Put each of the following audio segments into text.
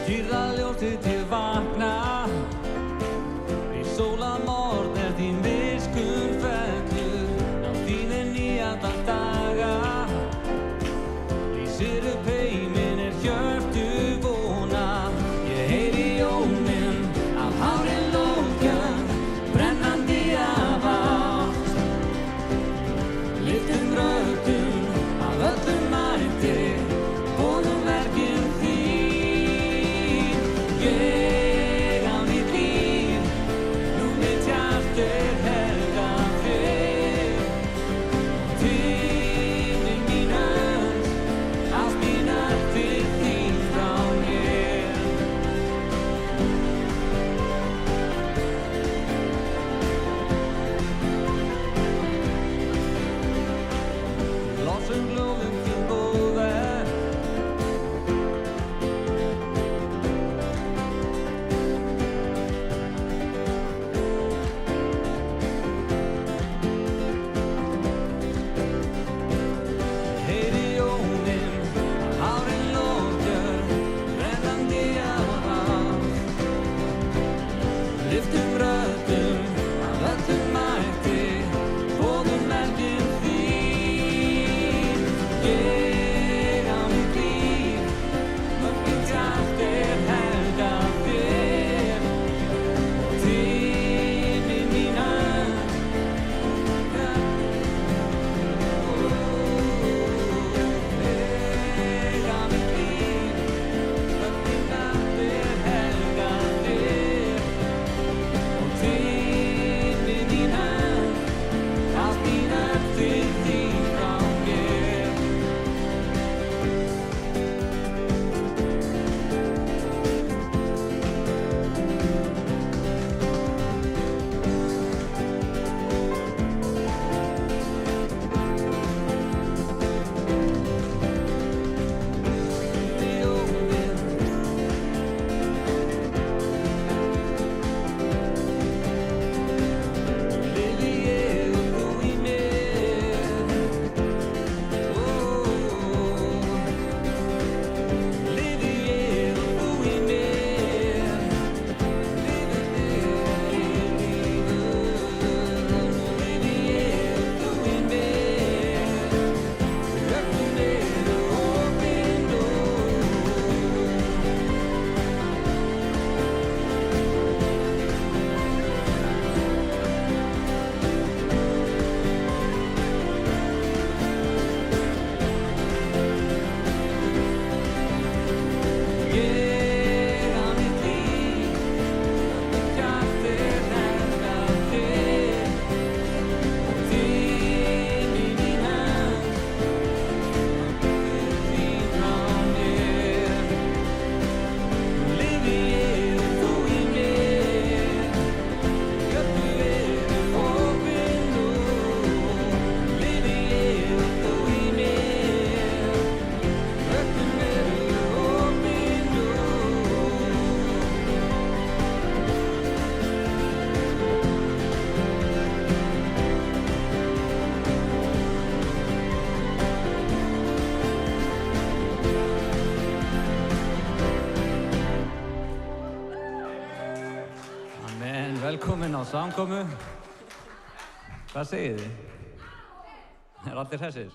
Kyrra ljósið til vakna Í sólamorð þín viskun fellur Á þín nýjasta daga Lýsir upp heiminn hjörtu vona Ég heyri jónin af hárin lóðgjörn Brennandi af ást Lyftum röddum af öllum mætti Boðum verkin þín Ég á mitt líf Nú mitt hjart helgað þér Tíminn mín öll Allt mín öll til þín frá mér Lofsöng lofum þín góða Heyri jónin af hárin lóðgjörn Brennandi af ást Lyftum röddum af öllum mætti Boðum verkin þín Ég á mitt líf Nú mitt hjart helgað þér Tíminn mín öll Ég á mitt líf Öll mín öll helgað þér Tíminn mín öll Allt mín öll til þín frá mér Lifi ég og þú í mér Lifi ég og þú í mér Lifi ég og þú í mér Öllum eru opin Ég á mitt líf Mitt hjart helgað þér Tíminn mín öll til þín frá mér Lifi ég og þú í mér Götur eru opin nú Lifi ég og þú í mér Öllum eru opin nú Amen, velkomin á samkomu Hvað segið þið? Er allir hressir?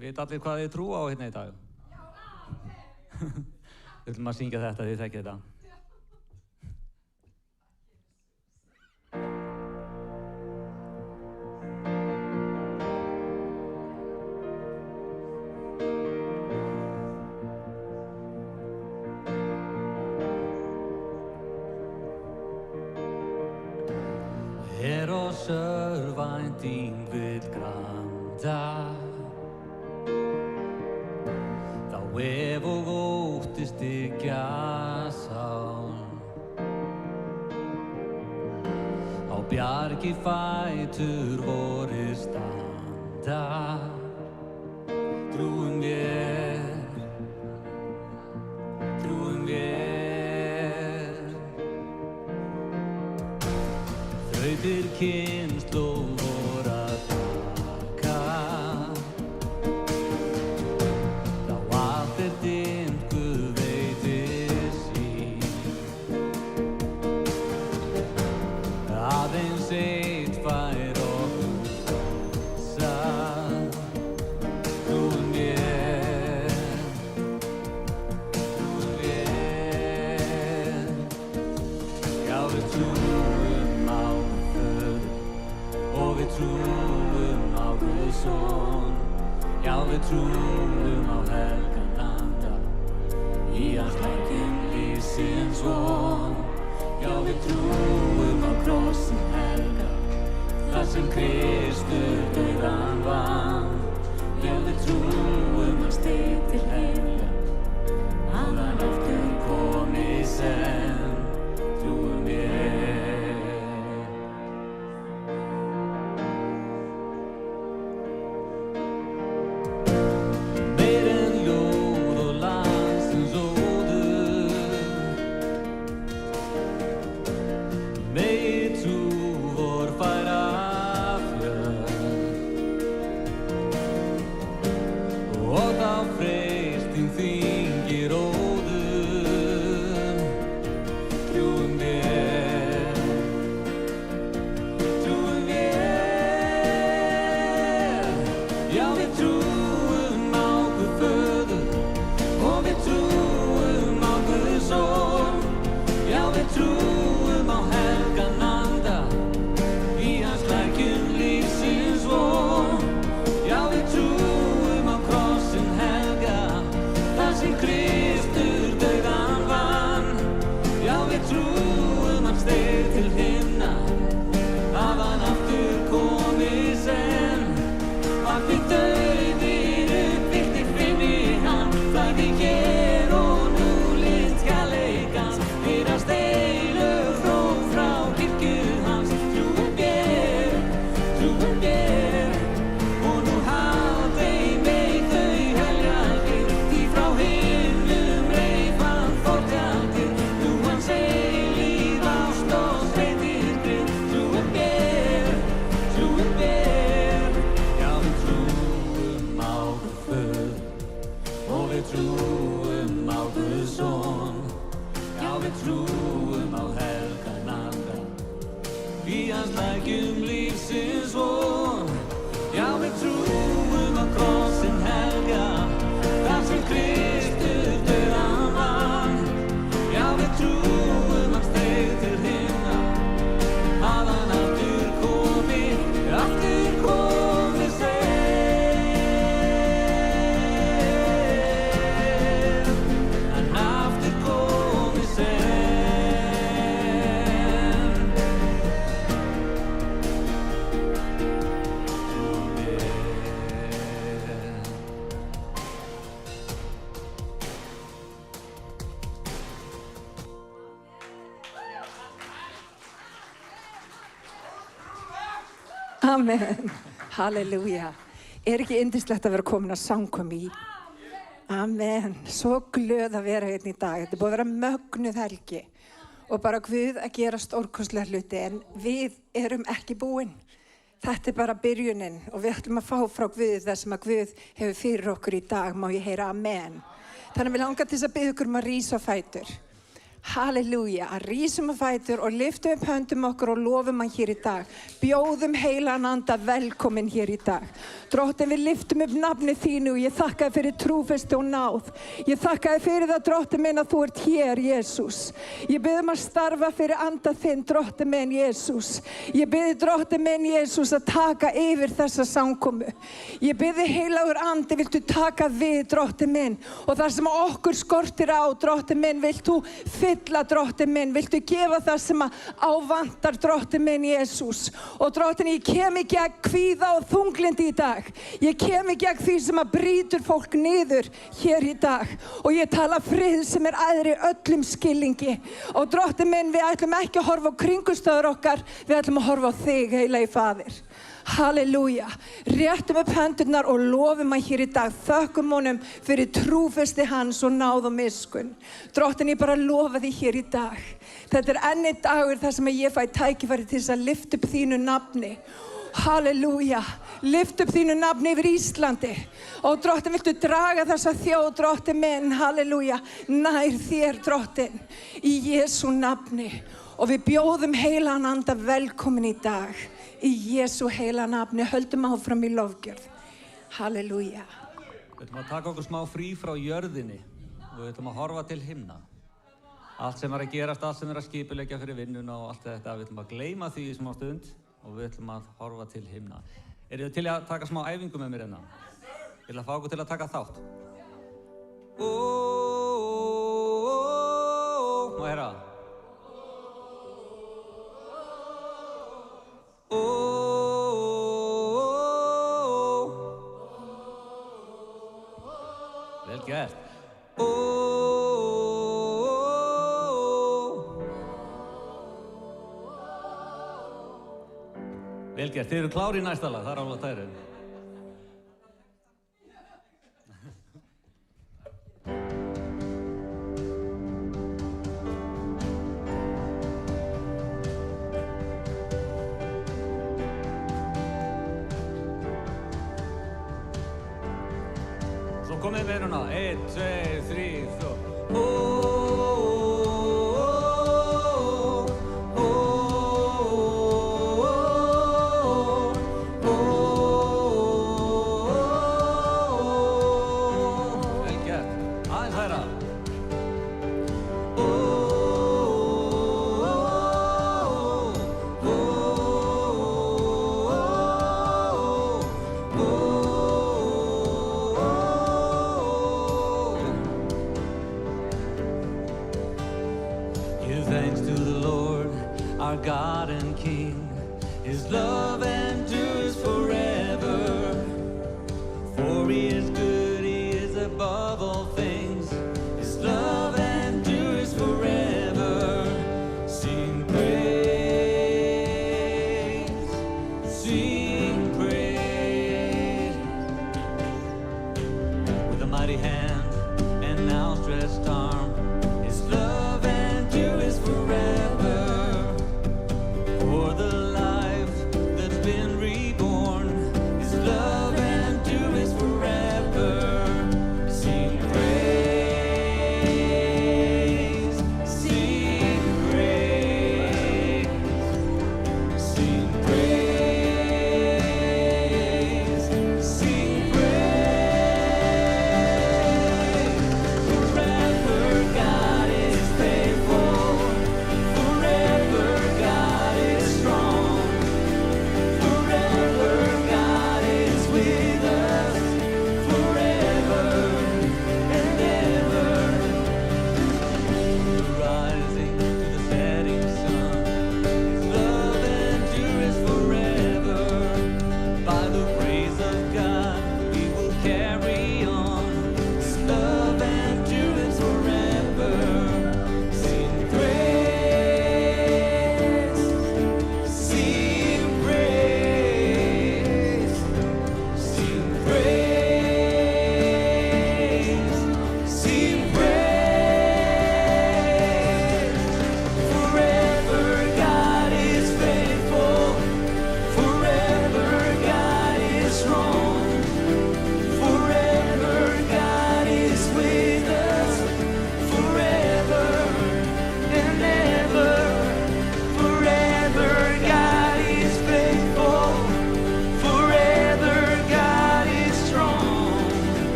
Vita allir hvað þið trúa á hérna í dag? Við ætlum að syngja þetta, þið þekkið þetta oss örvænting vill granda Þá ef og ótti styggja sál Á bjargi fætur vorir standa Trúum vér Þrautir kynslóð vor að taka Þá allt dimmt, Guð veitir trúum á helgan anda, í hans lækjum lífsins von. Já, við trúum á krossin helga, þar sem Kristur dauðan vann. Já, við trúum hann steig til himna, að hann aftur komi senn, trúum ég. Meir en ljóð og landsins óður, megi trú vor færa flög, og þá freisting þyngir óður, trúum ég, trúum ég. Já, við trúum á Guð Föður og við trúum á Guð Son. Já, við trúum á helgan anda, í hans lækjum lífsins von. Já, við trúum á krossinn helga, þar sem Kristur dauðan vann. Já, við trúum hann steig til himna, að hann aftur komi senn. Allir dauðir uppvilltir finni hann, flæði hér og nú lind kærleikans, heyrast eilög hróp frá kirkju hans. Trúum ég, og nú haldei mig þau heljarnir, því frá himnum reif hann fortjaldir, nú hans eilíf ást og sveitir grið. Trúum ég, já, við trúum á Guð Föður og við trúum á Guð Son. Já, við trúum á helgan anda, í hans lækjum lífsins von. Já, við trúum á krossinn helga, þar sem Kristur dauðan vann. Já, við trúum hann steig til himna, að hann aftur komi senn, hann aftur komi senn. Amen. Halleluja. Ekki yndislegt að vera komin að samkomu í? Amen. Svo glöð að vera hérna í dag. Þetta er búið að vera mögnuð helgi og bara Guð að gera stórkostlega hluti, en við erum ekki búin. Þetta er bara byrjunin og við ætlum að fá frá Guð það sem að Guð hefur fyrir okkur í dag. Má ég heyra amen. Þannig að við langar til þess að biðja ykkur að rísa á fætur. Halleluja, að rísum á fætur og lyftum upp höndum okkur og lofum hann hér í dag. Bjóðum heilan anda velkomin hér í dag. Drottinn, við lyftum upp nafni þínu og ég þakka þér fyrir trúfesti og náð. Ég þakka þér fyrir það, Drottinn minn, að þú ert hér, Jesús. Ég bið að starfa fyrir anda þinn, Drottinn minn, Jesús. Ég bið, Drottinn minn, Jesús, að taka yfir þessa samkomu. Ég bið heilagur andi, viltu taka við, Drottinn minn, og það sem okkur skortir á, Drottinn minn, vilt þú fylla, Drottinn minn, viltu gefa það sem að ávantar, Drottinn minn, Jesús. Og Drottinn, ég kem í gegn kvíða og þunglindi í dag. Ég kem í gegn því sem að brýtur fólk niður hér í dag. Og ég tala frið sem er æðri öllum skilningi. Og Drottinn minn, við ætlum ekki að horfa á kringumstæður okkar, við ætlum að horfa á þig, heilagi Faðir. Halleluja. Réttum upp hendurnar og lofum að hér í dag. Þökkum honum fyrir trúfesti hans og náð og miskunn. Drottinn, ég bara lofa því hér í dag. Þetta er enn einn dagur þar sem ég fæ tækifæri til þess að lyfta upp þínu nafni. Halleluja. Lyfta upp þínu nafni yfir Íslandi. Og Drottinn, viltu draga þessa þjóð, Drottinn minn, halleluja, nær þér, Drottinn, í Jesú nafni. Og við bjóðum heilan anda velkomin í dag. Í Jesú heila nafni, höldum áfram í lofgjörð. Halleluja. Við ætlum að taka okkur smá frí frá jörðinni og við ætlum að horfa til himna. Allt sem er að gerast, allt sem er að skipuleggja fyrir vinnuna og allt þetta, við ætlum að gleyma því í smá stund og við ætlum að horfa til himna. Eru þið til að taka smá æfingu með mér hérna? Ég ætla að fá okkur til að taka þátt. Má heyra? Vel gert. Vel gert. Þið eru klári í næsta lag, það er alveg tærið. Svo komið meiruna. 1, 2, 3, 4. Give thanks to the Lord, our God and King. His love endures forever. For He is good, He is above all things. His love endures forever. Sing praise, sing praise. With a mighty hand and outstretched arm, His love endures forever. For the life that's been reborn, His love endures forever. Sing praise, sing praise, sing praise, sing praise. Forever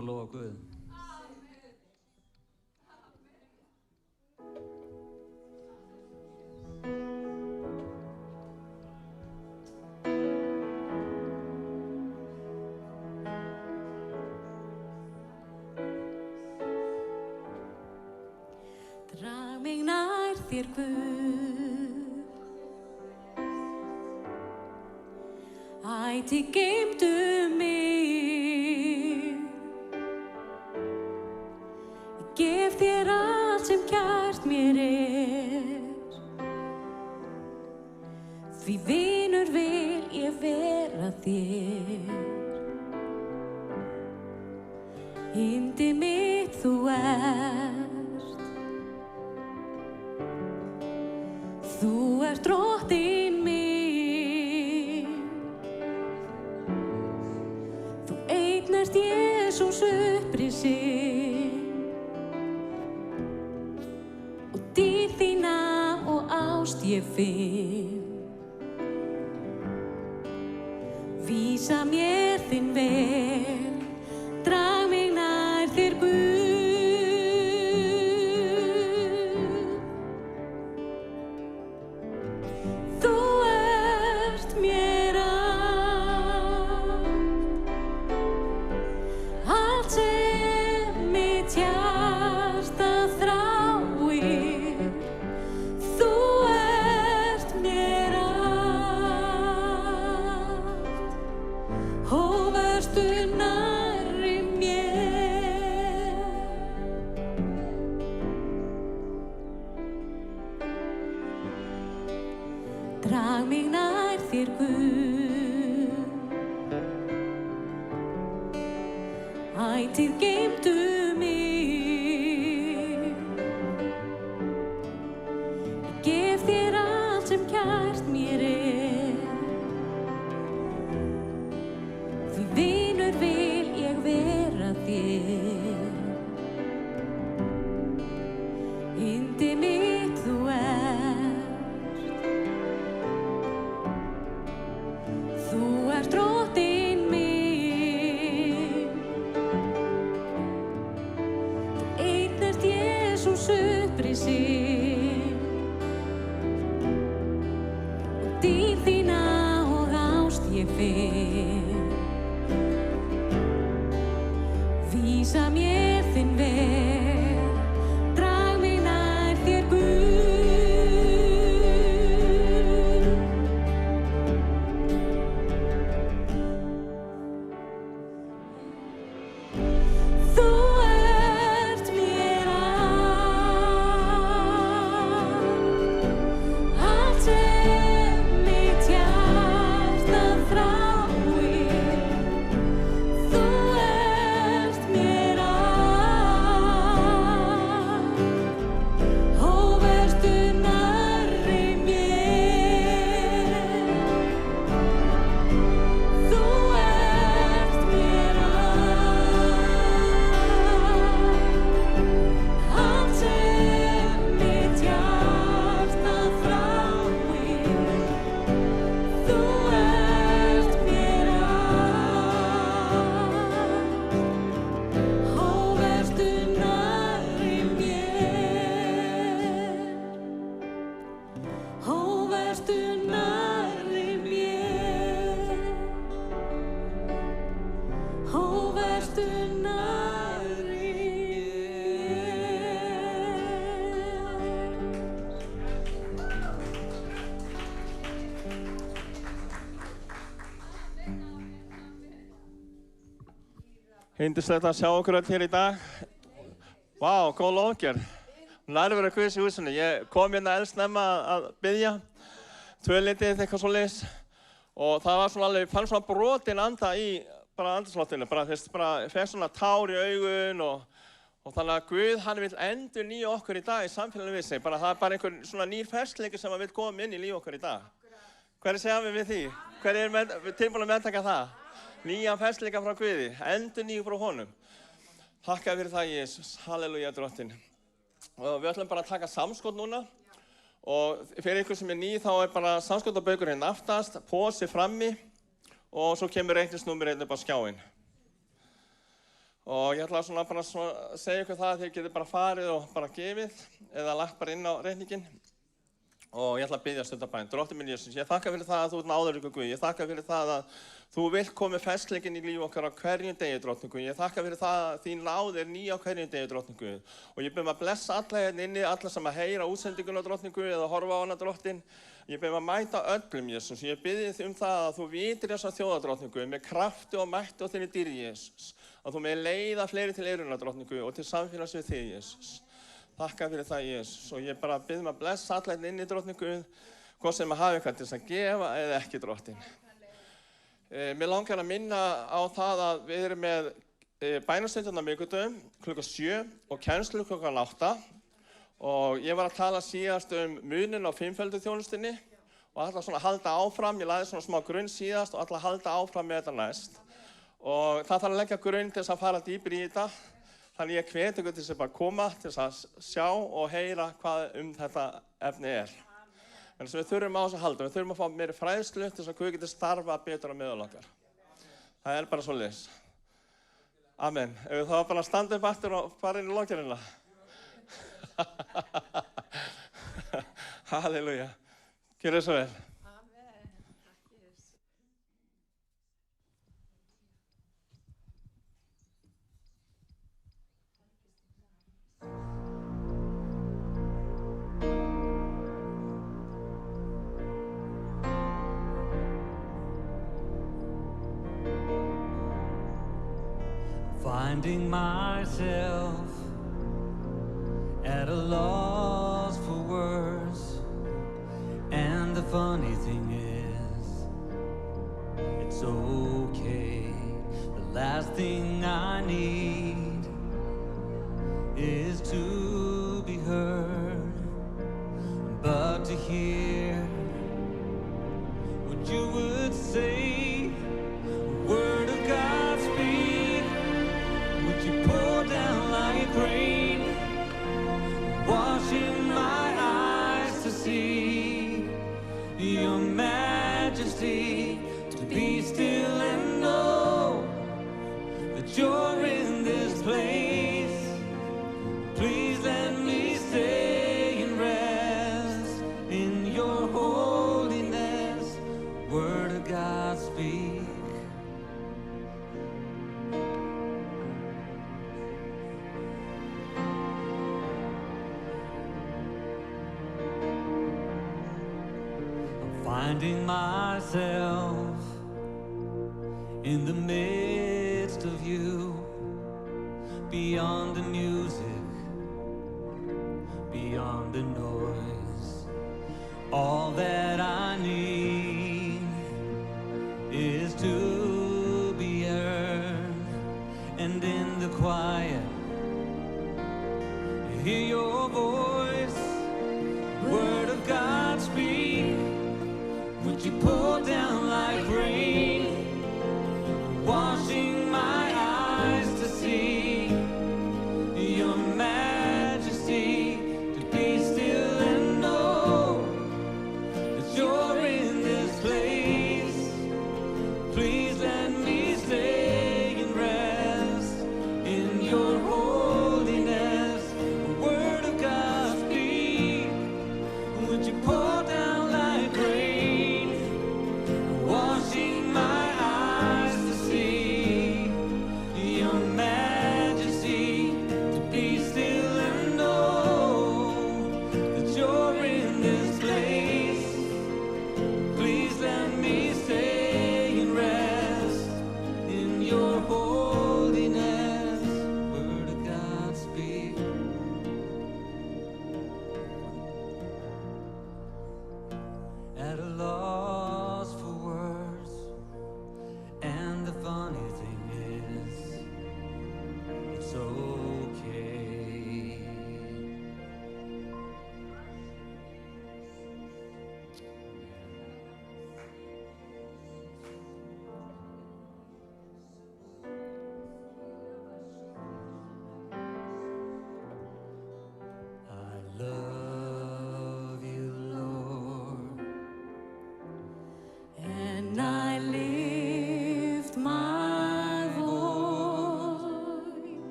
að lofa Guð. Drag mig nær þér Guð, ætíð geymdu mig. Ég gef þér allt sem kært mér því vinur vil ég vera þér. Yndi mitt þú þú ert drottinn minn. Þú einn ert Jesús upprisinn og dýrð þína og ást ég finn. Vísa mér þinn veg, drag mig nær þér Guð. Drag mig nær þér Guð, ætíð geymdu mig. Ég gef þér allt sem kært mér því vinur vil ég vera þér. Yndi mitt þú drottinn minn. Þú einn ert Jesús upprisinn og dýrð þína og ást ég finn. Vísa mér þinn veg, drag mig nær þér Guð. Yndislegt að sjá okkur öll hér í dag. Vá, góð lofgjörð. Nærvera Guðs í húsinu. Ég kom hérna eldsnemma að biðja, 2-leytið eitthvað svoleiðis. Og það var svona alveg, fann svona brotin anda í bara andrúmsloftinu. Bara fekk svona tár í augun og þannig að Guð, hann vill endurnýja okkur í dag í samfélaginu við sig. Það er bara einhver svona nýr fersleikur sem hann vill koma inn í líf okkur í dag. Hverju segja við því? Hverju tilbúin að meðtaka það? Nýjan fersleika frá Guði, endurnýju frá honum. Þakka fyrir það, Jesús. Halleluja, drottinn. Og við ætlum bara að taka samskot núna. Og fyrir ykkur sem er ný, þá er bara samskotabaukurinn aftast, posi frammi og svo kemur reikningsnúmerið upp á skjáinn. Og ég ætla svona bara að segja ykkur það að þið getið bara farið og bara gefið eða lagt bara inn á reikninginn. Og ég ætla að biðja stundarbæn. Drottinn minn Jesús, ég þakka fyrir það að þú ert náðarríkur Guð. Ég þakka fyrir það að þú vilt koma með fersleikinn í líf okkar á hverjum degi, Drottinn Guð. Ég þakka fyrir það að þín náð ný á hverjum degi, Drottinn Guð. Og ég bið að blessa alla hérna inni, alla sem að heyra útsendinguna, Drottinn Guð, eða horfa á hana, Drottinn. Ég bið að mæta öllum, Jesús. Ég bið þig það að þú vitir þessa þjóða, Drottinn Guð, með krafti og mætti og þinni dýrð, Jesús. Að þú með leiða fleiri til eyruna, Drottinn Guð, og til samfélags við þig, Jesús. Þakka fyrir það, Jesús. Og ég bara bið að blessa alla hérna inni, Drottinn Guð, hvort sem að hafa eitthvað til þess að gefa eða ekki, Drottinn. Mér langar að minna á það að við erum með bænastundina miðvikudögum klukkan 7 og kennslu klukkan 8. Og ég var að tala síðast munin á fimmföldu þjónustunni og ætla svona að halda áfram. Ég lagði svona smá grunn síðast og ætla að halda áfram með þetta næst. Og það þarf að leggja grunn til þess að fara dýpri í þetta. Þannig ég hvet ykkur til þess að bara koma til þess að sjá og heyra hvað þetta efni er. En þess að við þurfum á þess að halda. Við þurfum að fá meiri fræðslu til þess að Guð geti starfa betur á meðal okkar. Það er bara svoleiðis. Amen. Ef við þá bara standa upp aftur og fara inn í lokjarina. Halleluja. Gjörðu svo vel. Finding myself at a loss for words, and the funny thing is, it's okay. The last thing I need is to be heard, but to hear what you would say, a word of God speak. Would you pour down like rain, washing my eyes to see your majesty, to be still and know that you're in this place. Please let me stay and rest in your holiness. Word of God speak. Finding myself in the midst of you, beyond the music, beyond the noise. All that I need is to be heard, and in the quiet, hear your voice. Word of God speak. Would you pour down like rain, washing my eyes to see your majesty, to be still and know that you're in this place. Please let me stay and rest in your holiness. Word of God speak. Would you pour down like rain, washing my eyes to see your majesty, to be still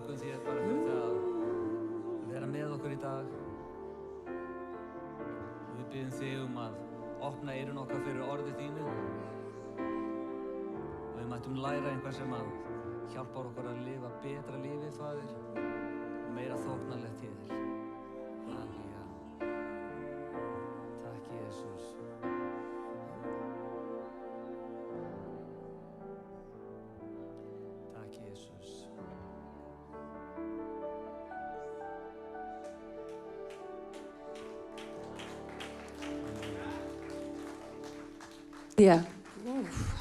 þökkum þér bara fyrir það að vera með okkur í dag. Og við biðjum þig að opna eyrun okkar fyrir orði þínu. Og við mættum læra einhvað sem að hjálpar okkur að lifa betra lífi, Faðir, og meira þóknanlegt í þér. Halleluja. Takk, Jesús. Takk, Jesús. Já,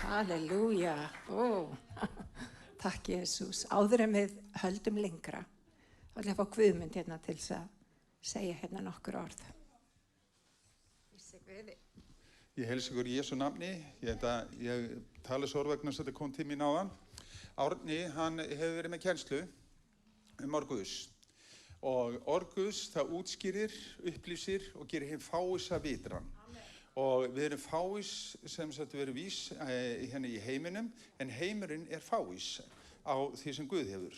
halleluja. Takk, Jesús. Áður en við höldum lengra, þá ætla ég að fá Guðmund hérna til þess að segja hérna nokkur orð. Ég heilsa ykkur í Jesú nafni. Ég tala svo vegna þess að þetta kom til mín áðan. Árni, hann hefur verið með kennslu orð Guðs. Og orð Guðs, það útskýrir, upplýsir og gerir hinn fáis að vitran. Og við erum fáis sem sagt við erum vís hérna í heiminum, en heimurinn fáis á því sem Guð hefur.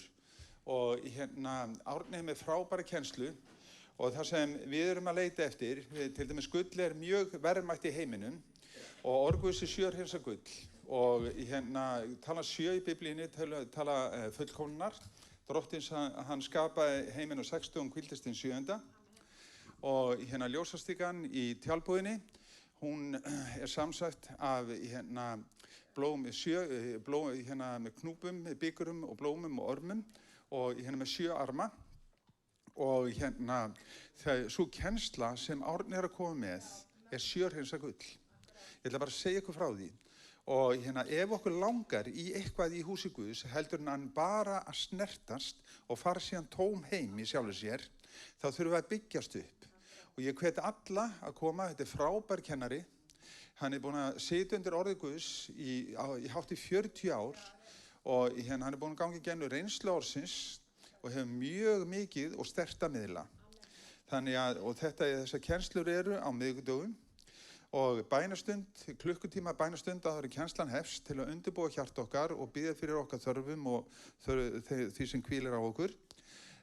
Og hérna Árni er með frábæra kennslu og það sem við erum að leita eftir, til dæmis gull mjög verðmætt í heiminum og orð Guðs sjörhreinsa gull. Og hérna tala 7 í Biblíunni, tala fullkomnar. Drottins hann skapaði heiminn á 6 dögum, hvíldist hinn 7. Og hérna ljósastikan í tjaldbúðinni, hún samsett af hérna blóm hérna með knúpum, bikurum og blómum og ormum og hérna með 7 arma. Og hérna sú kennsla sem Árni að koma með sjörhreinsa gull. Ég ætla bara að segja ykkur frá því. Og hérna ef okkur langar í eitthvað í húsi Guðs heldur hann bara að snertast og fara síðan tóm heim í sjálfu sér, þá þurfum við að byggjast upp. Og ég hveti alla að koma, þetta frábær kennari. Hann búinn að sitja undir orði Guðs í hátt í 40 ár og hérna hann búinn að ganga í gegnum reynslu ársins og hefur mjög mikið og sterkt að miðla. Þannig að, og þessar kennslur eru á miðvikudögum og bænastund, klukkutíma bænastund áður en kennslan hefst til að undirbúa hjarta okkar og biðja fyrir okkar þörfum og því sem hvílir á okkur.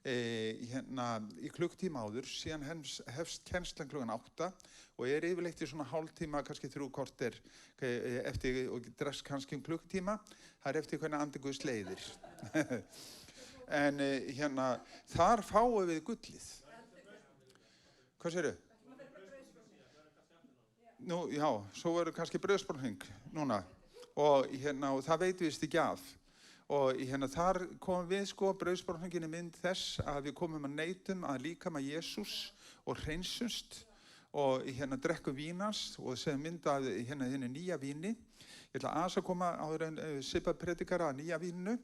Hérna í klukkutíma áður, síðan hefst kennslan klukkan 8 og yfirleitt í svona hálftíma, kannski 3 korter eftir og dress kannski klukkutíma. Það eftir hvernig andi Guðs leiðir. En hérna, þar fáum við gullið. Hvað segirðu? Nú, já, svo verður kannski brauðsborðning núna og hérna, og það veitum við ekki af. Og hérna þar komum við brauðsborðningin mynd þess að við komum að neytum að líkama Jesús og hreinsumst og hérna drekkum vínans og sem mynd að hérna þinni nýja víni. Ég ætla aðeins að koma áður en Sibba predikar að nýja víninu.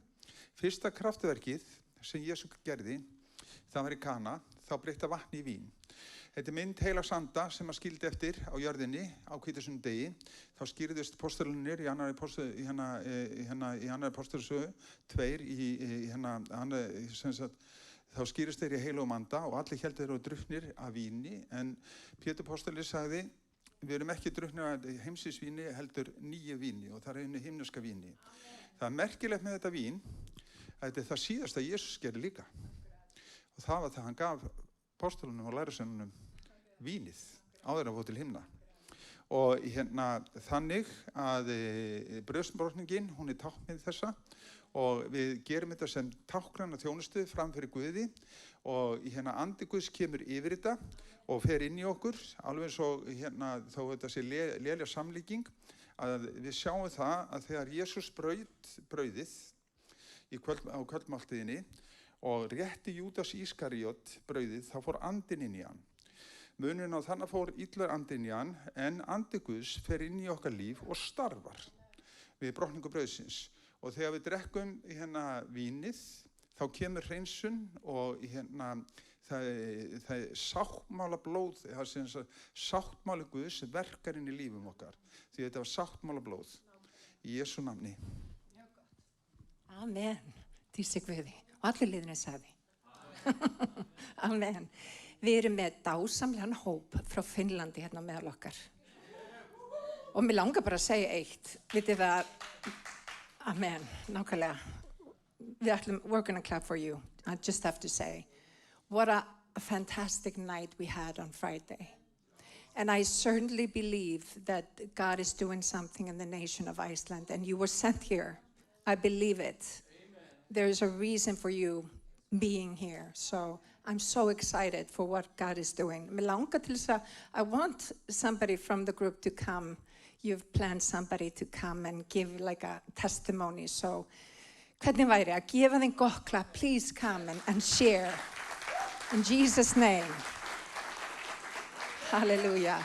Fyrsta kraftverkið sem Jesús gerði, það var í Kana, þá breytti vatni í vín. Þetta mynd heilags anda sem að skildi eftir á jörðinni á hvítasunnudeigi. Þá skýrðust postulunir í annarri postulasögu 2 þá skýrist þeir í heilugum anda og allir héldu þeir eru drukknir af víni, en Pétur postuli sagði við erum ekki drukknir af heimsins víni heldur nýju víni og það einu himneska víni. Það merkilegt með þetta vín að þetta það síðasta Jesús gerði líka og það var það hann gaf postulunum og lærusveinunum vínið áður að fór til himna. Og hérna þannig að brauðsborðningin, hún táknið þessa og við gerum þetta sem táknræna þjónustu fram fyrir Guði og hérna andi Guðs kemur yfir þetta og fer inn í okkur, alveg eins og hérna þó þetta sé lélega samlíking að við sjáum það að þegar Jesús brauðið á kvöldmáltíðinni og rétti Júdas Ískaríot brauðið, þá fór andinn inn í hann. Munurinn á þannig fór illur andinn í hann, en andi Guðs fer inn í okkar líf og starfar við brotningu brauðsins. Og þegar við drekkum hérna vínið, þá kemur hreinsun og hérna það sáttmála blóð, það sem sáttmáli Guðs verkar inn í lífum okkar. Því þetta var sáttmála blóð. Í Jesú nafni. Amen. Dísi Guði. Og allir liðinni sagði. Amen. Við erum með dásamlegan hóp frá Finnlandi hérna meðal okkar. Og mér langar bara að segja eitt. Vitið það, amen, nákvæmlega. We're gonna clap for you. I just have to say, what a fantastic night we had on Friday. And I certainly believe that God is doing something in the nation of Iceland, and you were sent here. I believe it. There's a reason for you being here. So I'm so excited for what God is doing. Mig langar til þess að I want somebody from the group to come. You've planned somebody to come and give like a testimony. So hvernig væri að gefa þeim gott klapp? Please come and share. In Jesus' name. Hallelujah.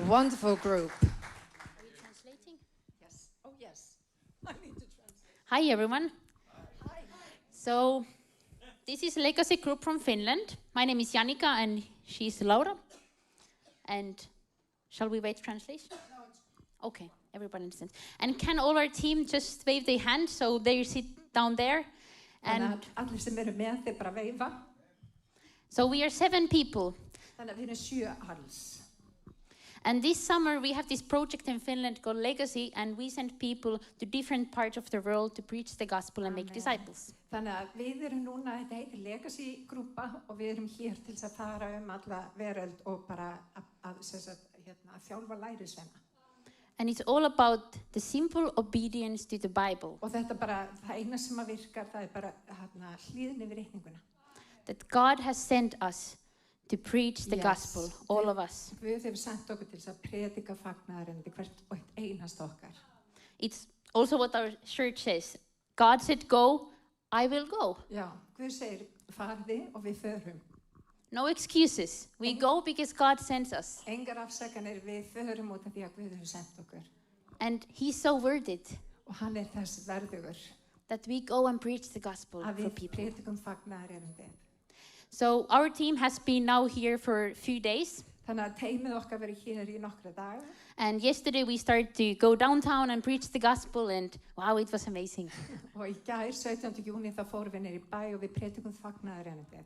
Wonderful group. Are you translating? Yes. Oh, yes. I need to translate. Hi, everyone. So, this is Legacy Group from Finland. My name is Jannika, and she's Laura. And shall we wait for translation? No. Okay, everybody understands. And can all our team just wave their hand so they sit down there? And Allir sem eru með þeir bara veifa. so we are 7 people. Þannig að við erum 7 alls. And this summer we have this project in Finland called Legacy, and we send people to different parts of the world to preach the gospel and make disciples. Þannig að við erum núna, þetta heitir Legacy grúpa og við erum hér til þess að fara alla veröld og bara að þjálfa lærisveina. And it's all about the simple obedience to the Bible. Og þetta bara, það eina sem að virkar, það bara hlýðni við reikninguna. That God has sent us to preach the Yes. gospel, all of us. Guð hefur sendt okkur til þess að predika fagnaðarindi hvert og eitt einasta okkar. It's also what our church says. God said go, I will go. Já, Guð segir farði og við förum. No excuses. We go because God sends us. Engar afsakanir, við förum út af því að Guð hefur sendt okkur. And he's so worth it Og hann þess verðugur that we go and preach the gospel að for við people. predikum fagnaðarindi. So our team has been now here for a few days. Þannig að teimið okkar verið hér í nokkra daga. And yesterday we started to go downtown and preach the gospel, and wow, it was amazing. Og í gær 17. júni þá fórum við niður í bæ og við predikum fagnaðarindi.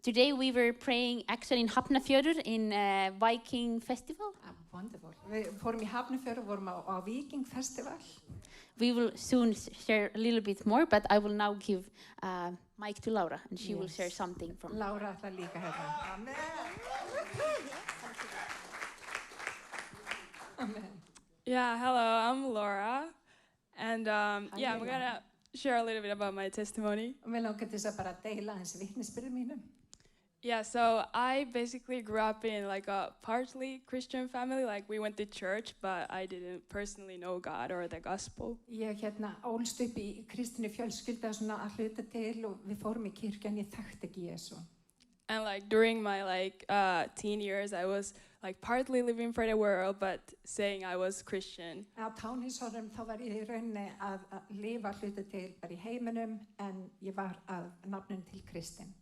Today we were praying actually in Hafnarfjörður in a Viking festival. Wonderful. Við fórum í Hafnarfjörð og vorum á Viking Festival. We will soon share a little bit more, but I will now give mic to Laura, and she will Yes. share something from. Laura ætlar líka hérna. Amen. Amen. Yeah, hello, I'm Laura, and yeah, I'm Laura. gonna share a little bit about my testimony. Og mér langar til þess að bara deila hans vitnisbyrðu mínum. Yeah, so I basically grew up in like a partly Christian family, like we went to church, but I didn't personally know God or the gospel. Ég ólst upp í kristinni fjölskylda svona að hluta til og við fórum í kirkju en ég þekkti ekki Jesú. And like during my teen years, I was like partly living for the world, but saying I was Christian. Á táningsárum þá var ég í rauninni að lifa hluta til bara í heiminum en ég var að nafninu til Kristin.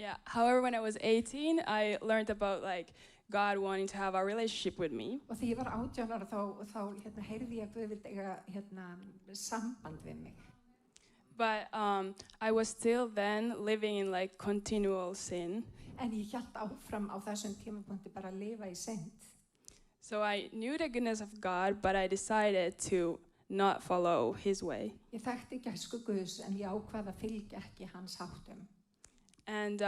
Yeah, however, when I was 18, I learned about like God wanting to have a relationship with me. Og þegar ég var 18 ára þá heyrði ég að Guð vildi eiga samband við mig. But I was still then living in like continual sin. En ég hélt áfram á þessum tímapunkti bara að lifa í synd. So I knew the goodness of God, but I decided to not follow his way. Ég þekkti gæsku Guðs en ég ákvað að fylgja ekki hans háttum. And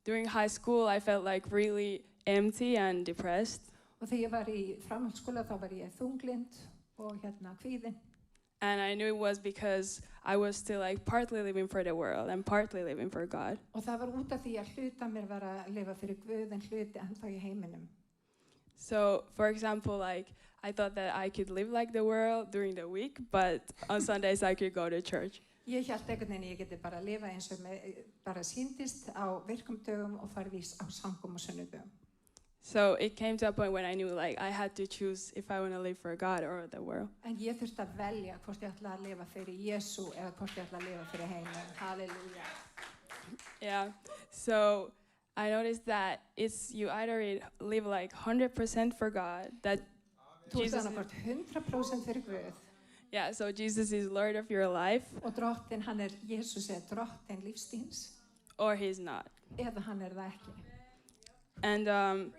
during high school, I felt like really empty and depressed. Og þegar ég var í framhaldsskóla þá var ég þunglind og kvíðin. And I knew it was because I was still like partly living for the world and partly living for God. Og það var út af því að hluta mér var að lifa fyrir Guð en hluti ennþá í heiminum. So, for example, like I thought that I could live like the world during the week, but on Sundays I could go to church. Ég hélt einhvern veginn ég geti bara að lifa eins og bara sýndist á virkum dögum og farið á samkom og sunnudögum. So it came to a point when I knew like I had to choose if I want to live for God or the world. En ég þurfti að velja hvort ég ætla að lifa fyrir Jesú eða hvort ég ætla að lifa fyrir heiminn. Halleluja. Yeah. So I noticed that it's you either live like 100% for God, that Þú ert Jesus. annarkvort 100% fyrir Guð Yeah. So Jesus is Lord of your life, og drottin, hann Jesús drottin lífstíns or He's not. eða hann það ekki. And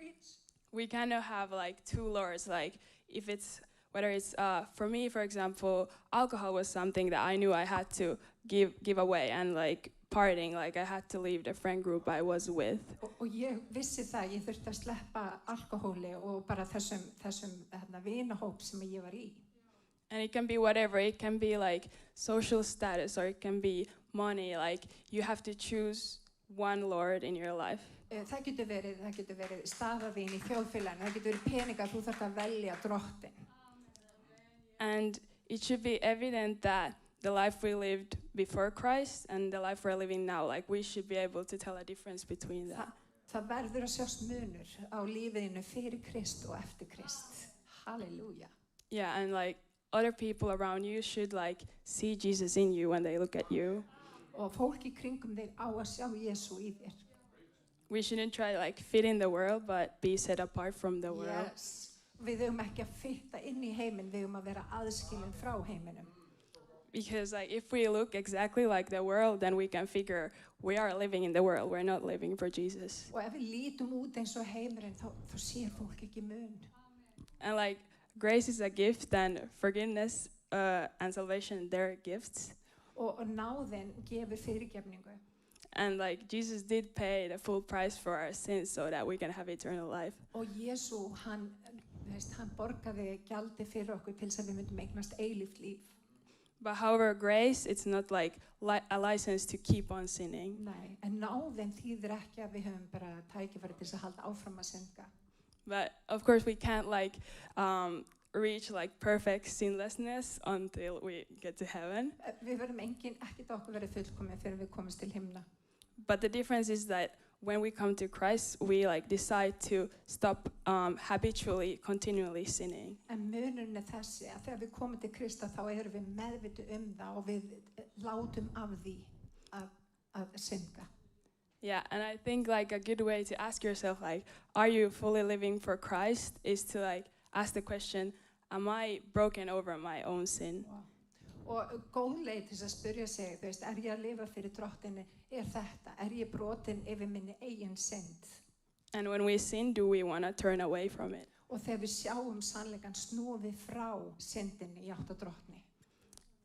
we kind of have like two lords. Like if it's whether it's for me, for example, alcohol was something that I knew I had to give away, and like partying, like I had to leave the friend group I was with. Og ég vissi það, ég þurfti að sleppa alkohóli og bara þessum vinahóp sem ég var í. And it can be whatever. It can be like social status, or it can be money. Like you have to choose one Lord in your life. Það getur verið staðaðín í þjóðfélaginu, það getur verið peningar, þú þarft að velja drottin. And it should be evident that the life we lived before Christ and the life we're living now, like we should be able to tell a difference between that. Það verður að sjást munur á lífiðinu fyrir Krist og eftir Krist. Halleluja. Yeah, and like other people around you should like see Jesus in you when they look at you. Og fólk í kringum þig á að sjá Jesú í þér. We shouldn't try to like fit in the world, but be set apart from the world. Yes. Við höfum ekki að fitta inn í heiminn, við höfum að vera aðskilin frá heiminum. Because like if we look exactly like the world, then we can figure we are living in the world. We're not living for Jesus. Og ef við lítum út eins og heimurinn, þá sér fólk ekki mun. And like grace is a gift, and forgiveness and salvation, they're gifts. Og náðin gefur fyrirgefningu. And like Jesus did pay the full price for our sins so that we can have eternal life. Og Jesú, hann borgaði gjaldi fyrir okkur til þess að við myndum eignast eilíft líf. But however, grace, it's not like a license to keep on sinning. Nei, en náðin þýðir ekki að við höfum bara tækifæri til þess að halda áfram að synda. But of course we can't like reach like perfect sinlessness until we get to heaven. Við verðum ekkert okkur verið fullkomin fyrir við komumst til himna. But the difference is that when we come to Christ, we like decide to stop habitually, continually sinning. En munurinn þessi að þegar við komum til Krista þá erum við meðvitu það og við látum af því að synda. Yeah, and I think like a good way to ask yourself like, are you fully living for Christ, is to like ask the question, am I broken over my own sin? Wow. Og góð leið til að spyrja sig, þú veist, ég að lifa fyrir drottinni, þetta, ég brotin yfir minni eigin synd? And when we sin, do we want to turn away from it? Og þegar við sjáum sannleikan, snúum við frá syndinni í átt að drottni.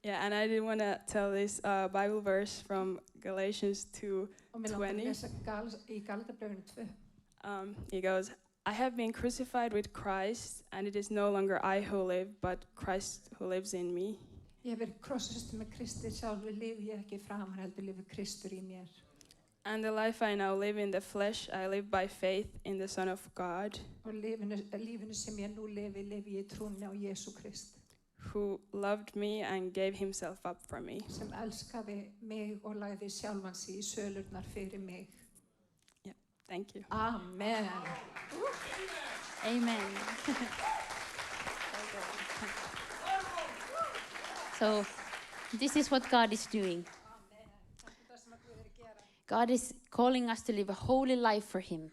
Yeah, and I did want to tell this Bible verse from Galatians 2:20. Og mér langar að lesa í Galatabréfinu 2. It goes, I have been crucified with Christ, and it is no longer I who live, but Christ who lives in me. Ég hef verið krossfestur með Kristi, sjálfur lifi ég ekki framar, heldur lifi Kristur í mér. And the life I now live in the flesh, I live by faith in the Son of God. Og lífinu sem ég nú lifi ég í trúnni á Jesú Krist. Who loved me and gave himself up for me. Sem elskaði mig og lagði sjálfan sig í sölurnar fyrir mig. Yeah, thank you. Amen. Amen. So, this is what God is doing. God is calling us to live a holy life for Him.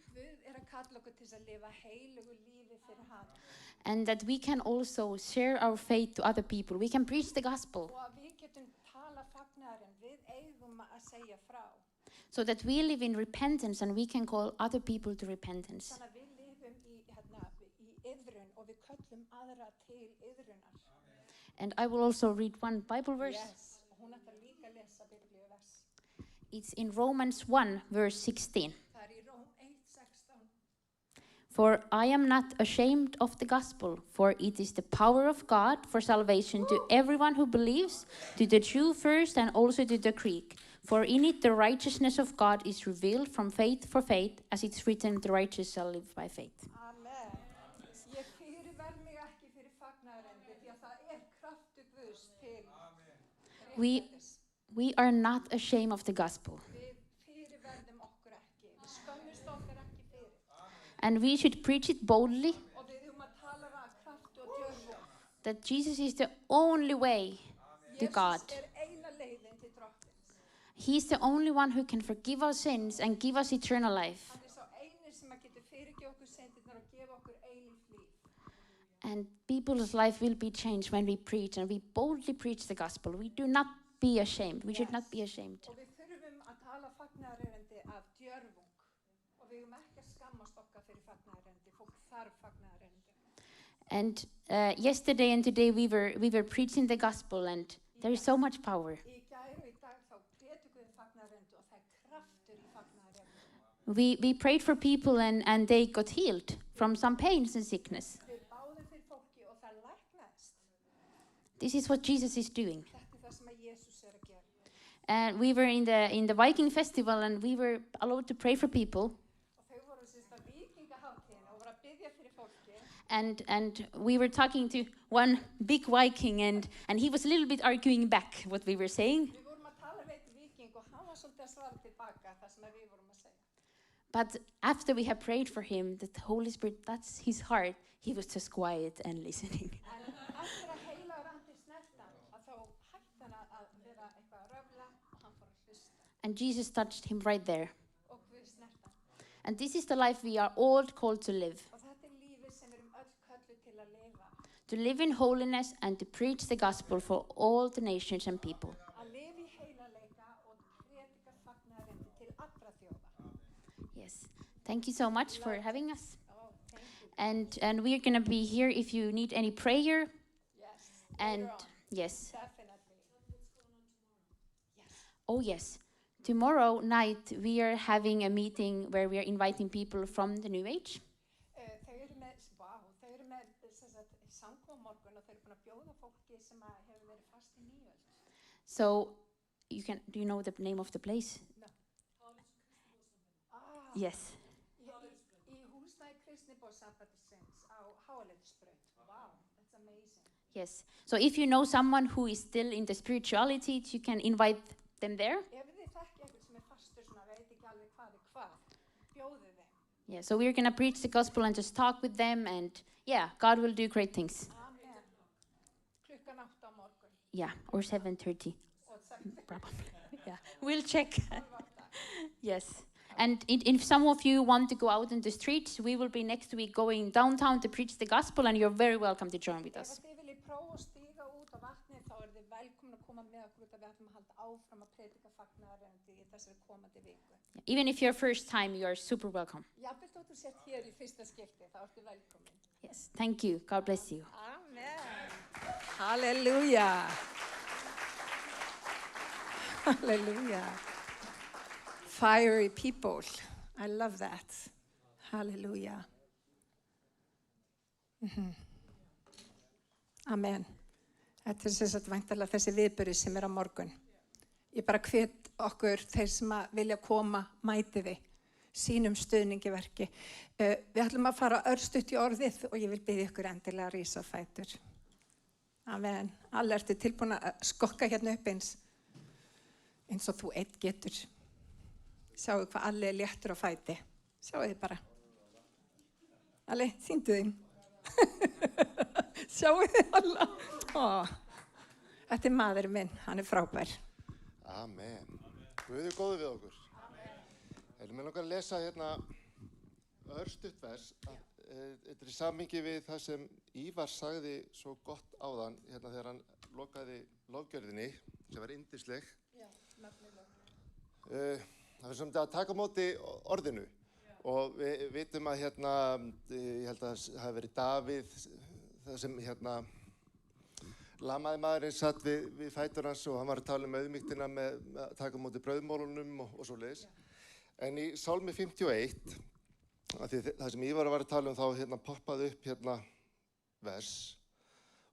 And that we can also share our faith to other people. We can preach the gospel. So that we live in repentance and we can call other people to repentance. And I will also read one Bible verse. It's in Romans 1, verse 16. For I am not ashamed of the gospel, for it is the power of God for salvation to everyone who believes, to the Jew first and also to the Greek. For in it the righteousness of God is revealed from faith for faith, as it's written, the righteous shall live by faith. Amen. Ég fyrirverð mig ekki fyrir fagnaðarendi, því að það kraftur Guðs til. We are not ashamed of the gospel. Við fyrirverðum okkur ekki, við skömmumst okkur ekki fyrir. And we should preach it boldly, Og við að tala af krafti og djörfu. that Jesus is the only way to God. Eina leiðin til drottins. He's the only one who can forgive our sins and give us eternal life. Hann sá eini sem getur fyrirgefið okkur syndirnar og gefa okkur eilíft líf. And people's life will be changed when we preach and we boldly preach the gospel. We do not be ashamed. We should not be ashamed. Og við þurfum að tala fagnaðarendi af djörfung. Og við ekki að skammast okkar fyrir fagnaðarendi. Fólk þarf fagnaðarendi. And yesterday and today we were preaching the gospel, and there is so much power. Í gær og í dag þá predikuðu fagnaðarerindi og það kraftur í fagnaðarerindi. We prayed for people and they got healed from some pains and sickness. Við báðum fyrir fólki og það læknaðist. This is what Jesus is doing. Þetta það sem að Jesús að gera. And we were in the Viking festival, and we were allowed to pray for people. Og þau voru sérst að víkingahátíðina og voru að biðja fyrir fólki. And we were talking to one big Viking, and he was a little bit arguing back what we were saying. Við vorum að tala við eitt víking og hann var svolítið að svara tilbaka það sem að við vorum að segja. But after we had prayed for him, the Holy Spirit, that's his heart, he was just quiet and listening. En eftir að heilagur andi snertan að þá hætti hann að vera eitthvað að röfla og hann fór að hlusta. And Jesus touched him right there. Og Guð snertan. And this is the life we are all called to live. Og þetta lífið sem við erum öll kölluð til að lifa. To live in holiness and to preach the gospel for all the nations and people. Að lifa í heilagleika og predika fagnaðarerindi til allra þjóða. Yes. Thank you so much for having us. Oh, thank you. And we're going to be here if you need any prayer. Yes. And later on. yes. Definitely. Yes. Oh, yes. Tomorrow night we are having a meeting where we are inviting people from the New Age. Þau eru með sem sagt, samkomu á morgun og þau eru búin að bjóða fólki sem að hefur verið fast í nýjöld. So do you know the name of the place? No. Yes. Í húsnæði Kristniboðssambandsins á Háaleitsbraut. Wow, that's amazing. Yes. So if you know someone who is still in the spirituality, you can invite them there. Ef þið þekki einhvern sem fastur svona, veit ekki alveg hvað er hvað, bjóðið þeim. Yeah. So we're going to preach the gospel and just talk with them, and yeah, God will do great things. Amen. Klukkan 8 á morgun. Yeah, or 7:30. Og sem Probably. Yeah. We'll check. Yes. And if some of you want to go out in the streets, we will be next week going downtown to preach the gospel, and you're very welcome to join with Ef us. þið viljið prófa að stíga út á vatnið, þá eru þið velkomin að koma með okkur út að við ætlum að halda áfram að predika fagnaðarerindi í þessari komandi viku. Even if you're first time, you are super welcome. Jafnvel þótt þú sért hér í fyrsta skipti, þá ertu velkomin. Yes. Thank you. God bless you. Amen. Hallelujah. Hallelujah. Fiery people. I love that. Hallelujah. Amen. Þetta er sem sagt væntanlega þessi viðburður sem er á morgun. Ég bara hvet okkur, þeir sem að vilja koma, mæti þið, sínum stuðningi verki. Við ætlum að fara örstutt í orðið og ég vil biðja ykkur endilega að rísa á fætur. Amen. Alla ertu tilbúin að skokka hérna upp eins og þú einn getur. Sjáu hvað Alli er léttur á fæti. Sjáu þið bara. Alli, sýndu þeim. Sjáu þið alla. Þetta er maðurinn minn, hann er frábær. Amen. Guð er góður við okkur. Erum við langar að lesa hérna örstutt vers. Þetta er í samhengi við það sem Ívar sagði svo gott áðan hérna þegar hann lokaði lofgjörðinni sem var yndisleg. Það er samt að taka á móti orðinu og við vitum að hérna, ég held að það hafi verið Davíð, það sem hérna lamaði maðurinn satt við fætur hans og hann var að tala um auðmýktina með að taka á móti brauðmólunum og svoleiðis. En í Sálmi 51, það sem Ívar var að tala um þá hérna poppaði upp hérna vers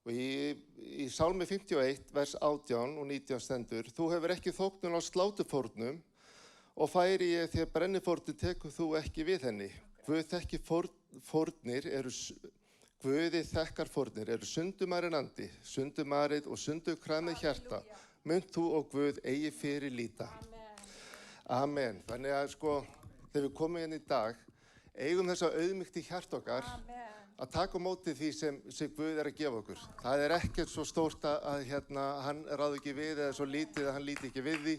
og í Sálmi 51, vers 18 og 19 stendur: Þú hefur ekki þóknun á slátufórnum og færi ég því að brennifórni tekur þú ekki við henni. Guði þekkar fórnir eru sundumarinn andi, sundumarið og sundukræmið hjarta. Munt þú og Guð eigi fyrir líta. Amen. Þannig að þegar við komum hérna í dag, eigum þessa auðmýkt í hjarta okkar að taka á móti því sem Guð er að gefa okkur. Það er ekkert svo stórt að hann ráði ekki við eða svo lítið að hann líti ekki við því.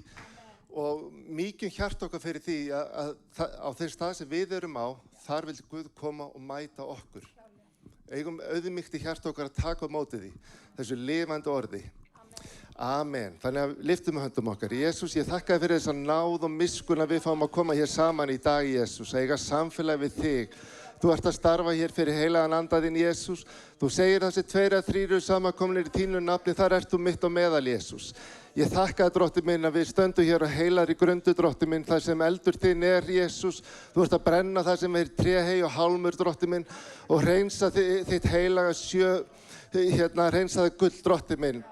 Og mikið hjarta okkar fyrir því að á þeim stað sem við erum á, þar vil Guð koma og mæta okkur. Eigum auðmýkt í hjarta okkar að taka á móti því, þessu lifandi orði. Amen. Þannig að lyftum höndum okkar. Jesús, ég þakka þér fyrir þessa náð og miskunn að við fáum að koma hér saman í dag, Jesús, að eiga samfélag við þig. Þú ert að starfa hér fyrir heilagan anda þinn, Jesús. Þú segir þessi 2 eða 3 eru samankomnir í þínu nafni, þar ert þú mitt á meðal, Jesús. Ég þakka Drottinn minn að við stöndum hér og heilar í grundu, Drottinn minn, þar sem eldur þinn Jesús. Þú ert að brenna þar sem tréhey og hálmur, Drottinn minn, og hreinsa þitt heilaga hreinsaði gull, Drottinn minn.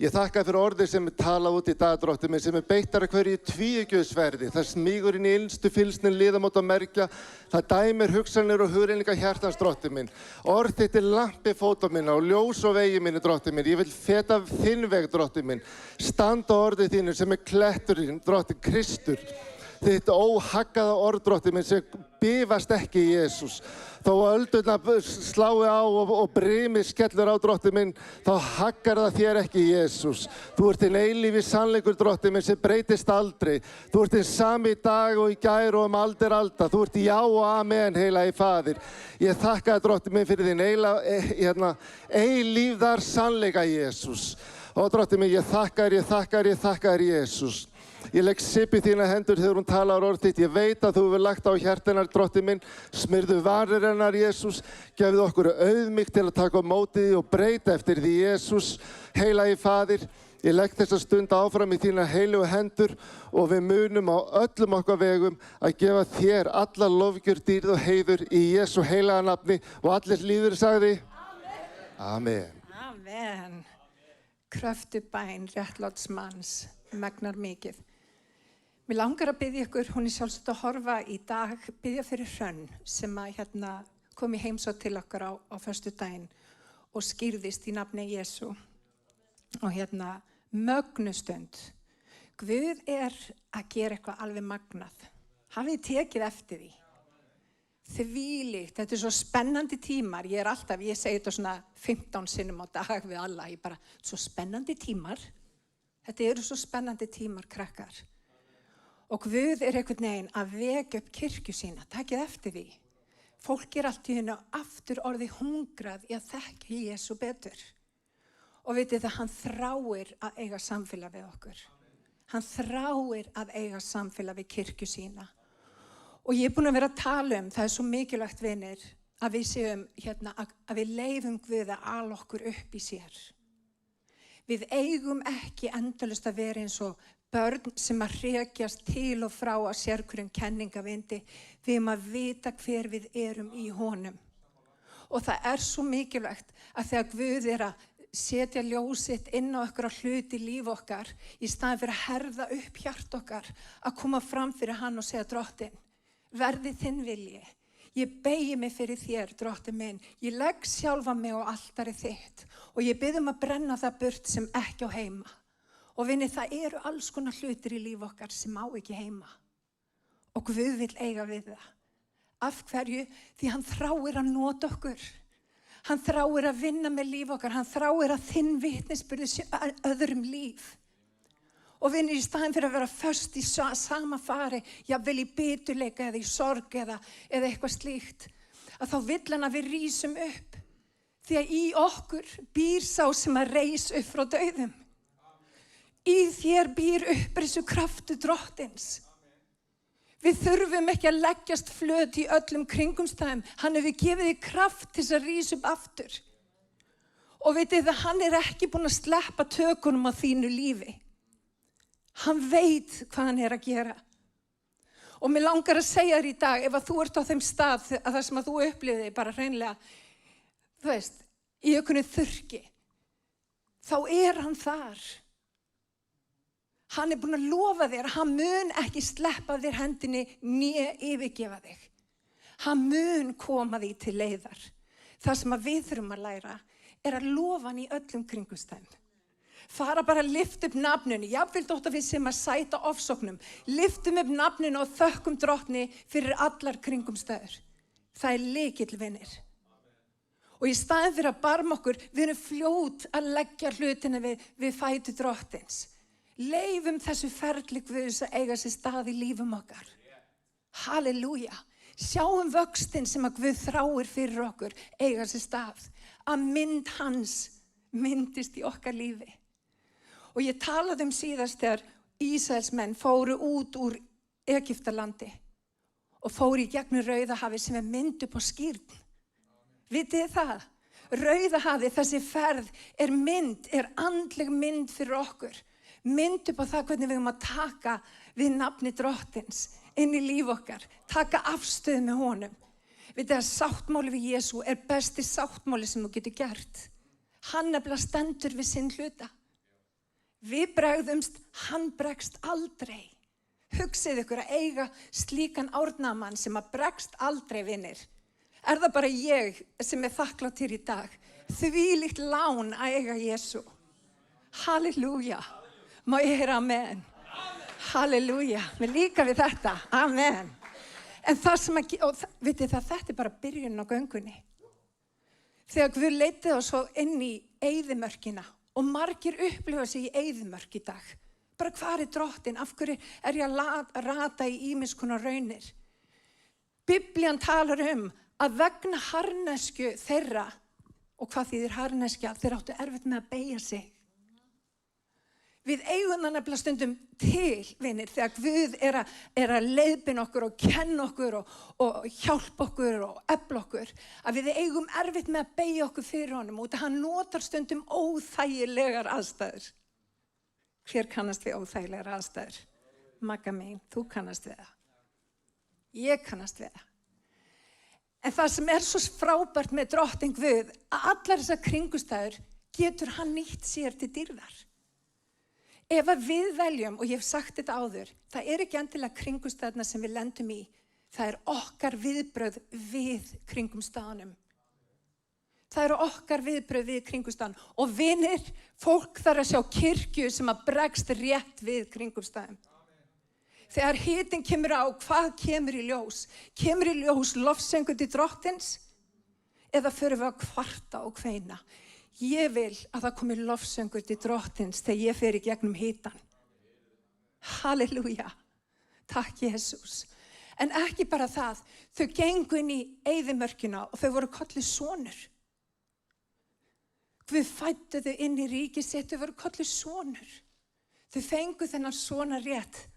Ég þakka fyrir orðið sem talað út í dag, Drottinn minn, sem beittar að hverju tvíegyðsverði. Það smýgur inn í innstu fylsnin liðamót og merkja. Það dæmir hugsanir og hugrenningar hjartans, Drottinn minn. Orð þitt lampi fóta minna og ljós og vegi minni, Drottinn minn. Ég vil feta þinn veg, Drottinn minn. Standa orðið þínu sem kletturinn, Drottinn Kristur. Þitt óhaggaða orð, Drottinn minn, sem bifast ekki, Jesús. Þó öldurnar slái á og brimið skellur á, Drottinn minn, þá haggar það þér ekki, Jesús. Þú ert þinn eilífi sannleikur, Drottinn minn, sem breytist aldrei. Þú ert þinn sami í dag og í gær og aldir alda. Þú ert já og amen, heilagi Faðir. Ég þakka þér, Drottinn minn, fyrir þinn eilífðar sannleika, Jesús. Og Drottinn minn, ég þakka þér, Jesús. Ég legg sipp í þína hendur þegar hún talar orð þitt. Ég veit að þú hefur lagt á hjartanar, Drottinn minn. Smyrðu varir hennar, Jesús. Gefðu okkur auðmýkt til að taka á móti því og breyta eftir því, Jesús. Heilagi Faðir, ég legg þessa stund áfram í þína heilugu hendur og við munum á öllum okkar vegum að gefa þér alla lofgjörð, dýrð og heiður í Jesú heilaga nafni og allir líður sagði. Amen. Amen. Kröftu bæn réttláts manns megnar mikið. Mér langar að biðja ykkur, hún sjálfsagt að horfa í dag, biðja fyrir Hrönn sem að kom í heimsókn til okkar á föstudaginn og skýrðist í nafni Jesú. Og mögnustund. Guð að gera eitthvað alveg magnað. Hafið tekið eftir því. Þvílíkt, þetta svo spennandi tímar. Ég segi þetta svona 15 sinnum á dag við alla. Svo spennandi tímar. Þetta eru svo spennandi tímar, krakkar. Og Guð einhvern veginn að vekja upp kirkju sína, takið eftir því. Fólk allt í hennu aftur orðið hungrað í að þekka Jesú betur. Og vitið það, hann þráir að eiga samfélag við okkur. Hann þráir að eiga samfélag við kirkju sína. Og ég búin að vera að tala það svo mikilvægt, vinir, að við séum að við leyfum Guð að ala okkur upp í sér. Við eigum ekki endalaust að vera eins og börn sem að hrekjast til og frá að sérhverjum kenningavindi. Við erum að vita hver við erum í honum. Og það svo mikilvægt að þegar Guð að setja ljósitt inn á okkur á hluti líf okkar, í staðinn fyrir að herða upp hjart okkar, að koma fram fyrir hann og segja, Drottinn, verði þinn vilji. Ég beygi mig fyrir þér, Drottinn minn. Ég legg sjálfa mig á altarið þitt og ég bið að brenna það burt sem ekki á heima. Og vinni, það eru alls konar hlutir í líf okkar sem á ekki heima. Og Guð vill eiga við það. Af hverju? Því hann þráir að nota okkur. Hann þráir að vinna með líf okkar. Hann þráir að þinn vitnisburður sé öðrum líf. Og vinni, í staðinn fyrir að vera föst í sama fari, jafnvel í biturleika eða í sorg eða eitthvað slíkt, að þá vill hann að við rísum upp. Því að í okkur býr sá sem að reis upp frá dauðum. Í þér býr upprisu kraftu Drottins. Við þurfum ekki að leggjast flöt í öllum kringumstæðum. Hann hefur gefið þér kraft til að rísa upp aftur. Og vitið það, hann ekki búinn að sleppa tökunum á þínu lífi. Hann veit hvað hann að gera. Og mér langar að segja þér í dag, ef að þú ert á þeim stað að það sem að þú upplifði bara hreinlega, þú veist, í einhverju þurrki, þá hann þar. Hann búinn að lofa þér, hann mun ekki sleppa þér hendinni né yfirgefa þig. Hann mun koma því til leiðar. Það sem að við þurfum að læra að lofa hann í öllum kringumstæðum. Fara bara að lyfta upp nafninu, jafnvel þótt að við sem að sæta ofsóknum. Lyftum upp nafninu og þökkum Drottni fyrir allar kringumstæður. Það lykill, vinir. Og í staðinn fyrir að barma okkur, við erum fljót að leggja hlutina við fætur Drottins. Leifum þessu ferli Guðs að eiga sér stað í lífum okkar. Halleluja. Sjáum vöxtinn sem að Guð þráir fyrir okkur eiga sér stað. Að mynd hans myndist í okkar lífi. Og ég talaði síðast þegar Ísraelsmenn fóru út úr Egyptalandi. og fór í gegnum Rauðahafið sem mynd upp á skírn. Vitið þið það? Rauðahafið, þessi ferð mynd, andleg mynd fyrir okkur. Mynd upp á það hvernig við að taka við nafni Drottins inn í líf okkar. Taka afstöðu með honum. Vitið að sáttmáli við Jesú besti sáttmáli sem þú getur gert. Hann nefnilega stendur við sinn hluta. Við bregðumst, hann bregst aldrei. Hugsið ykkur að eiga slíkan árnamann sem að bregst aldrei, vinir. Það bara ég sem þakklátt hér í dag? Þvílíkt lán að eiga Jesú. Halleluja. Má ég heyra amen? Halleluja. Mér líka við þetta. Amen. En það sem vitið það, þetta bara byrjunin á göngunni. Þegar Guð leiddi þá svo inn í eyðimörkina og margir upplifa sig í eyðimörk í dag. Bara hvar Drottinn? Af hverju ég að rata í ýmiss konar raunir? Biblían talar að vegna harðnesku þeirra, og hvað þýðir harðneskja? Þeir áttu erfitt með að beygja sig. Við eigum það nefnilega stundum til, vinir, þegar Guð að leiðbeina okkur og kenna okkur og hjálpa okkur og efla okkur, að við eigum erfitt með að beygja okkur fyrir honum út að hann notar stundum óþægilegar aðstæður. Hver kannast við óþægilegar aðstæður? Magga mín, þú kannast við það. Ég kannast við það. En það sem svo frábært með Drottinn Guð, að allar þessar kringustæður getur hann nýtt sér til dýrðar. Ef við veljum, og ég hef sagt þetta áður, það ekki endilega kringumstæðuna sem við lendum í, það okkar viðbrögð við kringumstæðunum. Það okkar viðbrögð við kringumstæðunum. Og vinir, fólk þarf að sjá kirkju sem að bregst rétt við kringumstæðum. Þegar hitinn kemur á, hvað kemur í ljós? Kemur í ljós lofsöngur til Drottins? Eða förum við að kvarta og kveina? Ég vil að það komi lofsöngur til Drottins þegar ég fer í gegnum hitan. Halleluja. Takk Jesús. En ekki bara það, þau gengu inn í eyðimörkina og þau voru kölluð sonur. Guð fæddi þau inn í ríkið sitt, þau voru kölluð sonur. Þau fengu þennan sonarrétt.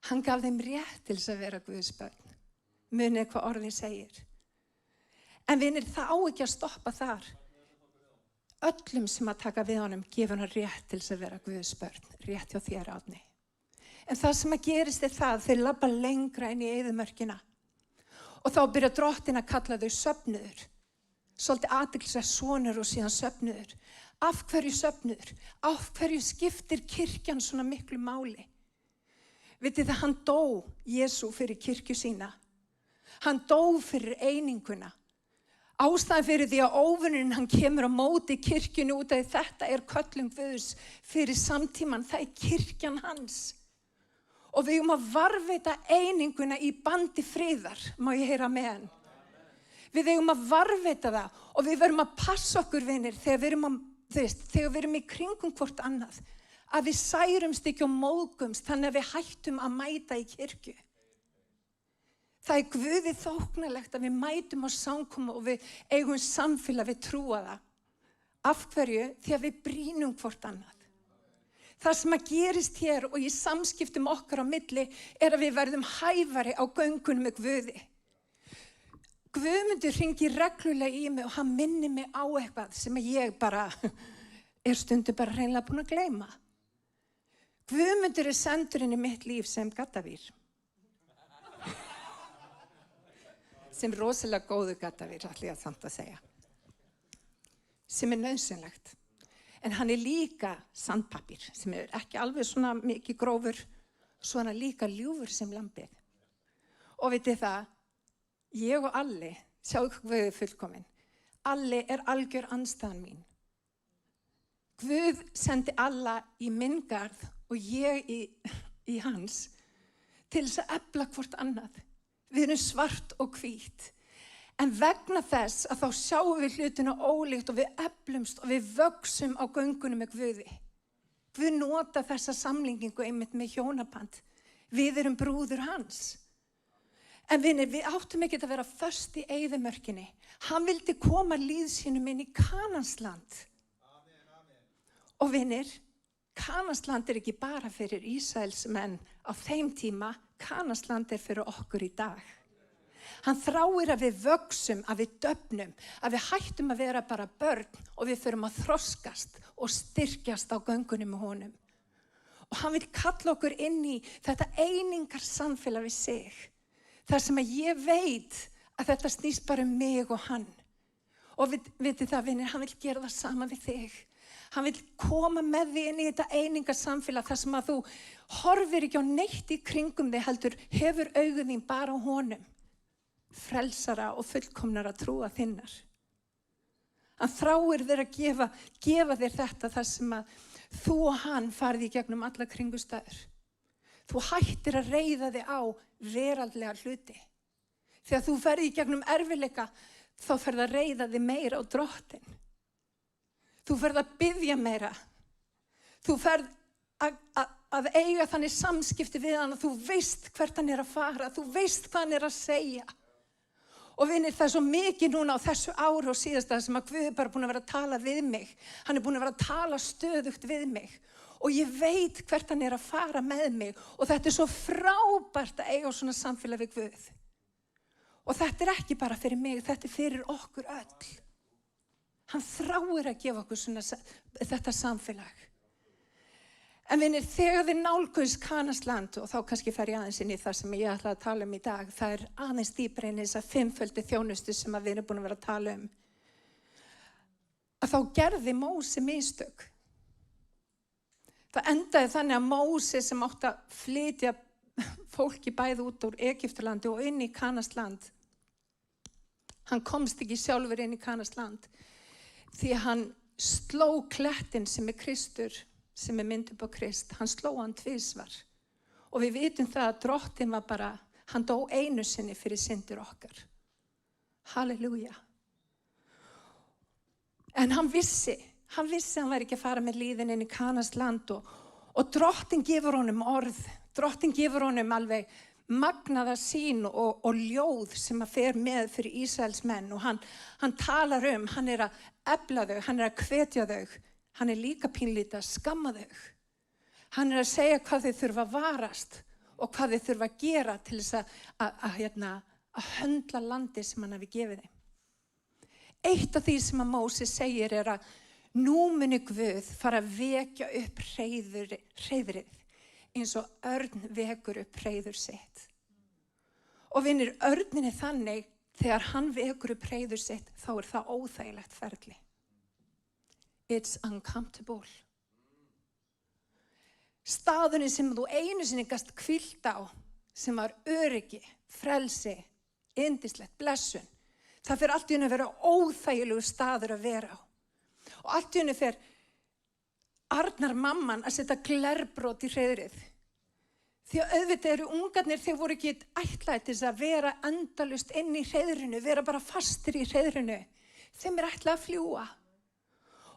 Hann gaf þeim rétt til þess að vera Guðs börn. Munið hvað orðið segir. En vinir, það ekki að stoppa þar. Öllum sem að taka við honum gefur hann rétt til þess að vera Guðs börn, rétt hjá þér, Árni. En það sem að gerist það, þeir labba lengra inn í eyðimörkina. Og þá byrja Drottinn að kalla þau söfnuður. Svolítið athyglisverð sonur og síðan söfnuður. Af hverju söfnuður? Af hverju skiptir kirkjan svona miklu máli? Vitið það, hann dó, Jesú, fyrir kirkju sína. Hann dó fyrir eininguna. Ástæðan fyrir því að óvinurinn hann kemur á móti kirkjunni út af þetta köllun Guðs fyrir samtíman, það kirkjan hans. Og við að varðveita eininguna í bandi friðar, má ég heyra með hann. Við að varðveita það og við verum að passa okkur, vinir, þegar við erum í kringum hvort annað, að við særumst ekki og móðgumst þannig að við hættum að mæta í kirkju. Það Guði þóknarlegt að við mætum á samkomu og við eigum samfélag við trúa það. Af hverju? Því að við brýnum hvort annað. Það sem að gerist hér og í samskiptum okkar á milli að við verðum hæfari á göngunum með Guði. Guðmundur hringir reglulega í mig og hann minnir mig á eitthvað sem ég bara stundum bara hreinlega búin að gleyma. Guðmundur sendur inn í mitt líf sem gaddavýr. Sem rosalega góðu gaddavýr, ætla ég samt að segja. Sem nauðsynlegt. En hann líka sandpappír, sem ekki alveg svona mikið grófur, svona líka ljúfur sem lambið. Og vitið það, ég og Alli, sjáu hvað við fullkomin, Alli algjör andstæðan mín. Guð sendi alla í minn garð og ég í hans til þess að efla hvort annað. Við erum svart og hvít. En vegna þess að þá sjáum við hlutina ólíkt og við eflumst og við vöxum á göngunum með Guði. Guð nota þessa samlingingu einmitt með hjónaband. Við erum brúður hans. En vinir, við áttum ekki að vera föst í eyðimörkinni. Hann vildi koma líð sínum inn í Kanansland. Og vinir, Kanansland ekki bara fyrir Ísraels menn á þeim tíma. Kanasland fyrir okkur í dag. Hann þráir að við vöxum, að við döfnum, að við hættum að vera bara börn og við förum að þroskast og styrkjast á göngunum með honum. Og hann vil kalla okkur inn í þetta einingar samfélag við sig. Þar sem að ég veit að þetta snýst bara um mig og hann. Og vitið það, vinir, hann vil gera það sama við þig. Hann vil koma með þig inn í þetta einingar samfélag þar sem að þú horfir ekki á neitt í kringum þig, heldur hefur augun þín bara á honum. Frelsara og fullkomnara trúa þinnar. Hann þráir þér að gefa þér þetta þar sem að þú og hann farið í gegnum alla kringustæður. Þú hættir að reiða þig á veraldlega hluti. Þegar þú ferð í gegnum erfiðleika, þá ferð að reiða þig meira á Drottinn. Þú ferð að biðja meira. Þú ferð að eiga þannig samskipti við hann að þú veist hvert hann að fara, þú veist hvað hann að segja. Og vinir, það svo mikið núna á þessu ári og síðasta sem að Guð bara búin að vera að tala við mig. Hann búin að vera að tala stöðugt við mig. Og ég veit hvert hann að fara með mig. Og þetta svo frábært að eiga svona samfélag við Guð. Og þetta ekki bara fyrir mig, þetta fyrir okkur öll. Hann þráir að gefa okkur þetta samfélag. En vinir, þegar þið nálguðust Kanasland, og þá kannski fer ég aðeins inn í það sem ég ætla að tala í dag, það aðeins dýpra inn í þessa 5-földu þjónustu sem við erum búin að vera að tala að þá gerði Móse mistök. Það endaði þannig að Móse sem átti að flytja fólki bæði út úr Egyptalandi og inn í Kanasland, hann komst ekki sjálfur inn í Kanasland því að hann sló klettinn sem Kristur, sem mynd upp á Krist, hann sló hann tvisvar. Og við vitum það að Drottinn var bara, hann dó einu sinni fyrir syndir okkar. Halleluja. En hann vissi hann væri ekki að fara með líðin inn í Kanasland og Drottinn gefur honum orð, Drottinn gefur honum alveg magnaða sýn og ljóð sem að fer með fyrir Ísraels menn og hann talar hann að efla þau, hann að hvetja þau. Hann líka pínlítið að skamma þau. Hann að segja hvað þau þurfa að varast og hvað þau þurfa að gera til þess að höndla landi sem hann hafi gefið þeim. Eitt af því sem að Móse segir að nú muni Guð fara að vekja upp hreiðrið eins og örn vekur upp hreiður sitt. Og vinir, örnin þannig, þegar hann vekur upp hreiður sitt, þá það óþægilegt ferli. It's uncomfortable. Staðurinn sem þú einu sinni gast hvílt á, sem var öryggi, frelsi, yndislegt, blessun. Það fer allt í einu að vera óþægilegu staður að vera á. Og allt í einu fer Arnar mamman að setja glerbrot í hreiðrið. Því að auðvitað eru ungarnir, þeir voru ekki ætlaðir til þess að vera endalaust inn í hreiðrinu, vera bara fastir í hreiðrinu. Þeim ætlað að fljúga.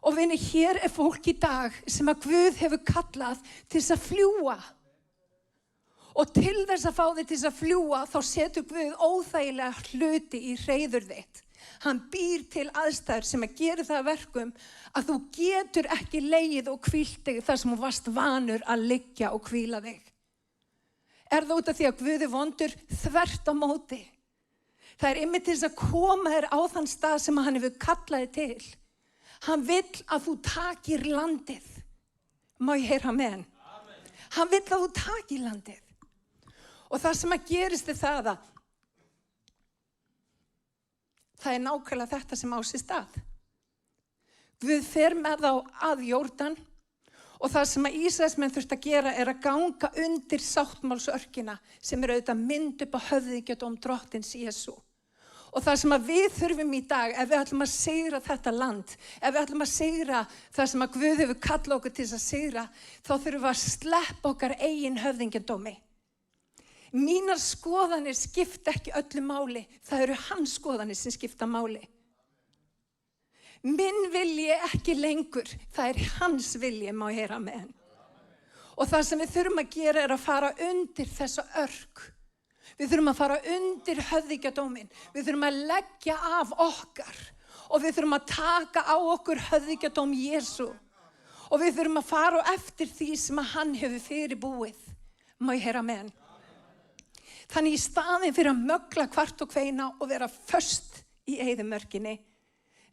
Og vinir, hér fólk í dag sem að Guð hefur kallað til þess að fljúga. Og til þess að fá þig til þess að fljúga, þá setur Guð óþægilega hluti í hreiður þitt. Hann býr til aðstæður sem að gera það verkum að þú getur ekki legið og hvílt þig þar sem þú varst vanur að liggja og hvíla þig. Það út af því að Guð vondur þvert á móti. Það einmitt til þess að koma þér á þann stað sem hann hefur kallað þig til. Hann vill að þú takir landið. Má ég heyra amen? Hann vill að þú takir landið. Og það sem að gerist það að það nákvæmlega þetta sem á sér stað. Guð fer með þá að Jórdan og það sem að Ísraelsmenn þurft að gera að ganga undir sáttmálsörkina sem auðvitað mynd upp á höfðingjadóm Drottins Jesú. Og það sem að við þurfum í dag, ef við ætlum að sigra þetta land, ef við ætlum að sigra það sem að Guð hefur kallað okkur til þess að sigra, þá þurfum við að sleppa okkar eigin höfðingjadómi. Mínar skoðanir skipta ekki öllu máli, það eru hans skoðanir sem skipta máli. Minn vilji ekki lengur, það hans vilji, má ég heyra með hann. Og það sem við þurfum að gera að fara undir þessa örk. Við þurfum að fara undir höfðingjadóminn. Við þurfum að leggja af okkar. Og við þurfum að taka á okkur höfðingjadóm Jesú. Og við þurfum að fara eftir því sem að hann hefur fyrirbúið. Má ég heyra með hann? Þannig í staðinn fyrir að mögla hvart og hveina og vera föst í eyðimörkinni,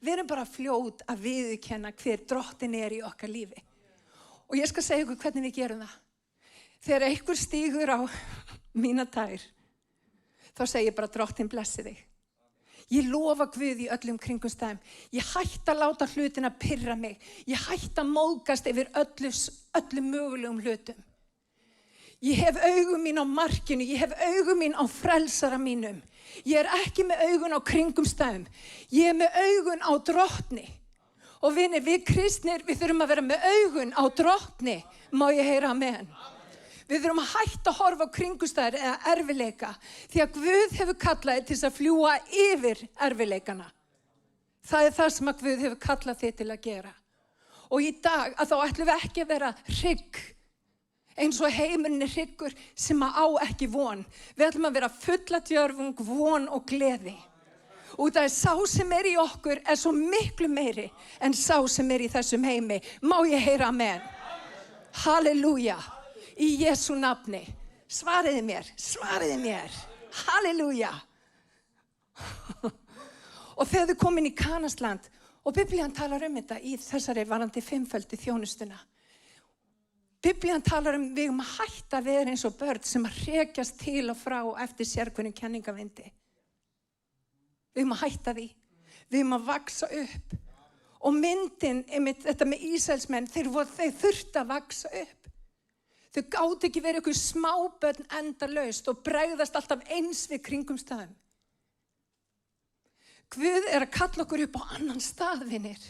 við erum bara fljót að viðurkenna hver drottin í okkar lífi. Og ég skal segja ykkur hvernig við gerum það. Þegar einhver stígur á mína tær, þá segi ég bara drottin blessi þig. Ég lofa Guð í öllum kringumstæðum. Ég hætti að láta hlutina pirra mig. Ég hætti að móðgast yfir öllum mögulegum hlutum. Ég hef augun mín á markinu, ég hef augun mín á frelsara mínum. Ég er ekki með augun á kringumstæðum. Ég er með augun á drottni. Og vinir, við kristnir, við þurfum að vera með augun á drottni. Má ég heyra amen? Við þurfum að hætta að horfa á kringumstæður eða erfiðleika. Því að Guð hefur kallaði til að fljúga yfir erfiðleikana. Það er það sem að Guð hefur kallað þig til að gera. Og í dag að þá ætlum við ekki að vera hrygg. Eins og heimurinn er hryggur sem að á ekki von. Við ætlum að vera fulla djörfung, von og gleði. Og það er sá sem er í okkur er svo miklu meiri en sá sem er í þessum heimi. Má ég heyra amen? Halleluja. Í Jesú nafni. Svariði mér. Halleluja. Og þegar þau komin í Kanasland, og Biblían talar þetta í þessari varandi fimmföldu þjónustuna. Biblían talar við að hætta að vera eins og börn sem að hrekjast til og frá eftir sérhverjum kenningavindi. Við að hætta því. Við að vaksa upp. Og myndin, þetta með Ísraelsmenn, þeir þurftu að vaksa upp. Þau gátu ekki verið einhver smábörn endalaust og bregðast alltaf eins við kringumstæðum. Guð er að kalla okkur upp á annan stað, vinir.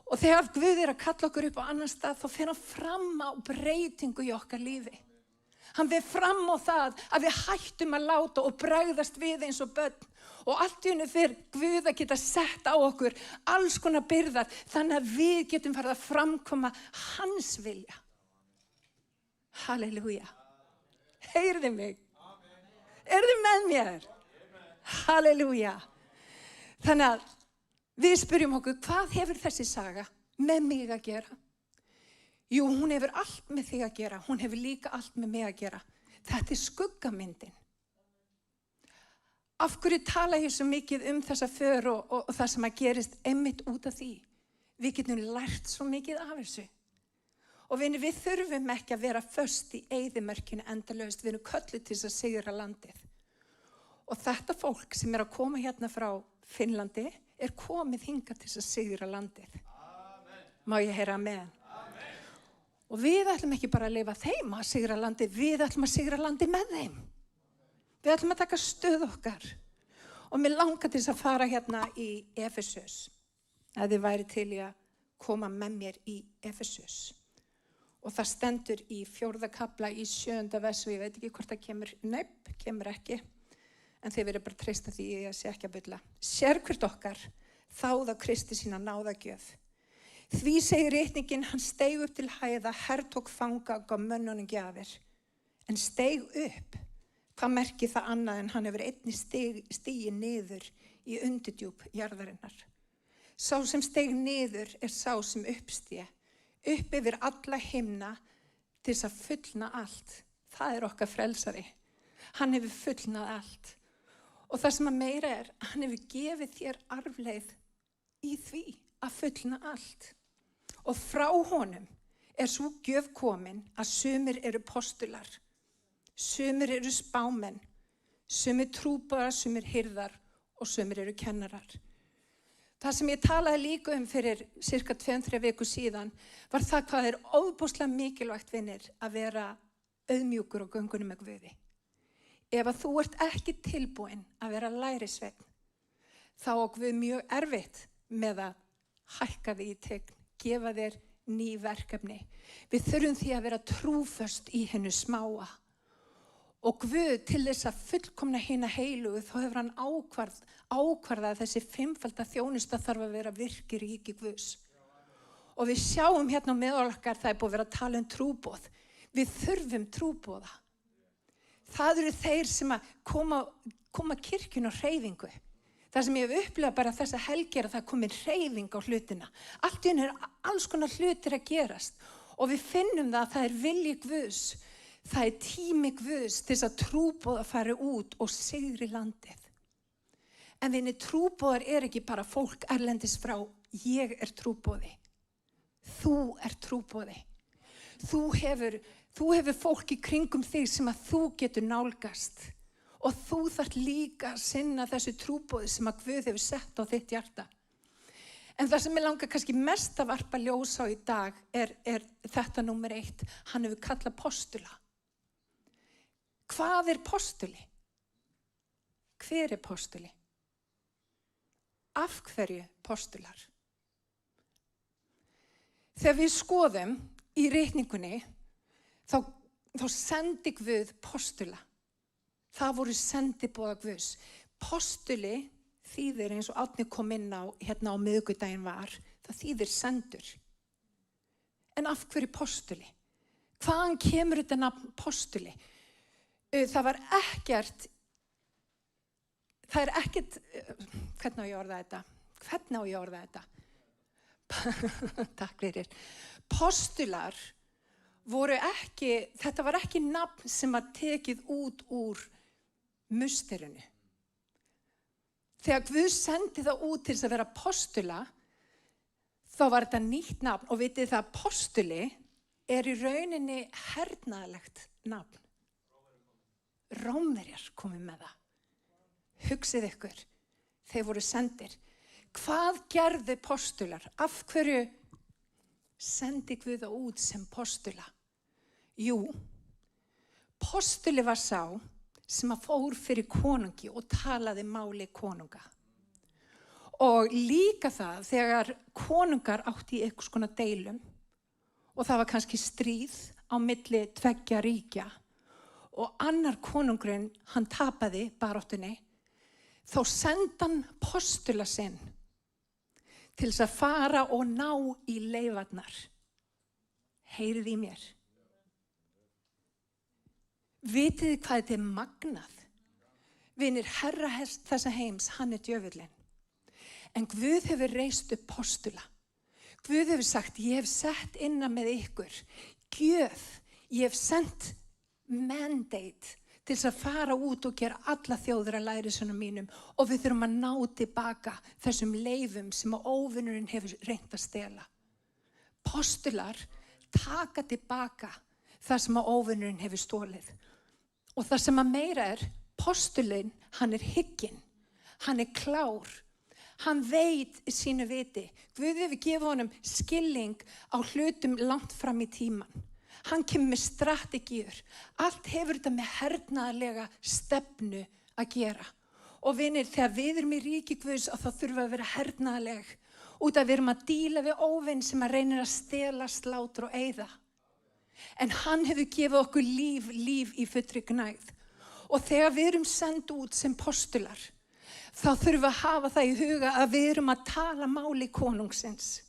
Og þegar Guð er að kalla okkur upp á annan stað, þá fer hann fram á breytingu í okkar lífi. Hann fer fram á það að við hættum að láta og bregðast við eins og börn. Og allt í einu fer Guð að geta sett á okkur alls konar byrðar, þannig að við getum farið að framkoma hans vilja. Halleluja. Heyrðu mig. Er þið með mér? Halleluja. Þannig að við spyrjum okkur, hvað hefur þessi saga með mig að gera? Jú, hún hefur allt með þig að gera. Hún hefur líka allt með mig að gera. Þetta er skuggamyndin. Af hverju tala ég svo mikið þessa för og það sem að gerist einmitt út af því? Við getum lært svo mikið af þessu. Og vinir, við þurfum ekki að vera föst í eyðimörkinu endalaust. Við erum kölluð til þess að sigra landið. Og þetta fólk sem er að koma hérna frá Finnlandi er komið hingað til þess að sigra landið. Amen. Má ég heyra amen? Amen. Og við ætlum ekki bara að lifa þeim að sigra landið, við ætlum að sigra landið með þeim. Við ætlum að taka stöð okkar. Og mér langar til þess að fara hérna í Efesus. Að þið væri til í að koma með mér í Efesus. Og það stendur í 4. kafla í 7. vers og ég veit ekki hvort það kemur ekki. En þið verður bara að treysta því ég sé ekki að bulla. Sérhvert okkar þáð á Kristi sína náðagjöf. Því segir ritningin, hann steig upp til hæða, hertók fanga og gaf mönnunum gjafir. En steig upp, hvað merkir það annað en hann hefur einnig stigið niður í undirdjúp jarðarinnar. Sá sem steig niður er sá sem uppstíg, upp yfir alla himna til þess að fullna allt. Það er okkar frelsari. Hann hefur fullnað allt. Og það sem að meira er, hann hefur gefið þér arfleið í því að fullna allt. Og frá honum er svo gjöf komin að sumir eru postular, sumir eru spámenn, sumir trúboðar, sumir hirðar og sumir eru kennarar. Það sem ég talaði líka fyrir cirka 2-3 viku síðan var það hvað er ofboðslega mikilvægt, vinir, að vera auðmjúkur og göngunum með Guði. Ef að þú ert ekki tilbúin að vera lærisveinn, þá á Guð mjög erfitt með að hækka þig í tign, gefa þér ný verkefni. Við þurfum því að vera trúföst í hennu smáa. Og Guð til þess að fullkomna hina heilugu, þá hefur hann ákvarðað að þessi fimmfalda þjónusta þarf að vera virki ríki Guðs. Og við sjáum hérna með okkar, það er búið að vera að tala trúboð. Við þurfum trúboða. Það eru þeir sem að koma kirkjun á hreyfingu. Það sem ég hef upplifað bara þessa helgi er að það komi hreyfing á hlutina. Allt í einu er alls konar hlutir að gerast. Og við finnum það að það er vilji Guðs. Það er tími Guðs til þess að trúboðar fari út og sigri landið. En vinni, trúboðar er ekki bara fólk erlendis frá. Ég er trúboði. Þú er trúboði. Þú hefur fólk í kringum þig sem að þú getur nálgast. Og þú þarft líka að sinna þessu trúboði sem að Guð hefur sett á þitt hjarta. En það sem ég langar kannski mest að varpa ljós á í dag er þetta númer 1. Hann hefur kallað postula. Hvað er postuli? Hver er postuli? Af hverju postular? Þegar við skoðum í ritningunni, þá sendi Guð postula. Það voru sendiboða Guðs. Postuli þýðir, eins og Árni kom inn á hérna á miðvikudaginn var, það þýðir sendur. En af hverju postuli? Hvaðan kemur þetta nafn postuli? Það er ekkert, hvernig á ég að orða þetta? Takk fyrir. Postular voru ekki, þetta var ekki nafn sem var tekið út úr musterinu. Þegar Guð sendi það út til þess að vera postula, þá var þetta nýtt nafn og vitið það að postuli er í rauninni hernaðarlegt nafn. Rómverjar komið með það. Hugsið ykkur, þeir voru sendir. Hvað gerðu postular? Af hverju sendi Guð það út sem postula? Jú, postuli var sá sem að fór fyrir konungi og talaði máli konunga. Og líka það þegar konungar átti í einhvers konar deilum og það var kannski stríð á milli tveggja ríkja og annar konungurinn, hann tapaði baráttunni, þá sendi hann postula sinn til þess að fara og ná í leifarnar. Heyrið í mér. Vitið þið hvað þetta er magnað? Vinir, herra þessa heims, hann er djöfullinn. En Guð hefur reist upp postula. Guð hefur sagt, ég hef sett innan með ykkur gjöf, ég hef sendt mandate til þess að fara út og gera alla þjóðir að lærisveinum mínum og við þurfum að ná tilbaka þessum leifum sem að óvinurinn hefur reynt að stela. Postular taka tilbaka það sem að óvinurinn hefur stólið. Og það sem að meira er, postulinn, hann er hygginn, hann er klár, hann veit sínu viti. Guð hefur gefið honum skilning á hlutum langt fram í tíman. Hann kemur með strategíur. Allt hefur þetta með hernaðarlega stefnu að gera. Og vinir, þegar við erum í ríki Guðs, þá þurfum við að vera hernaðarleg. Út að við erum að díla við óvin sem að reynir að stela, slátra og eyða. En hann hefur gefið okkur líf í fullri gnægð. Og þegar við erum send út sem postular, þá þurfum við að hafa það í huga að við erum að tala máli konungsins.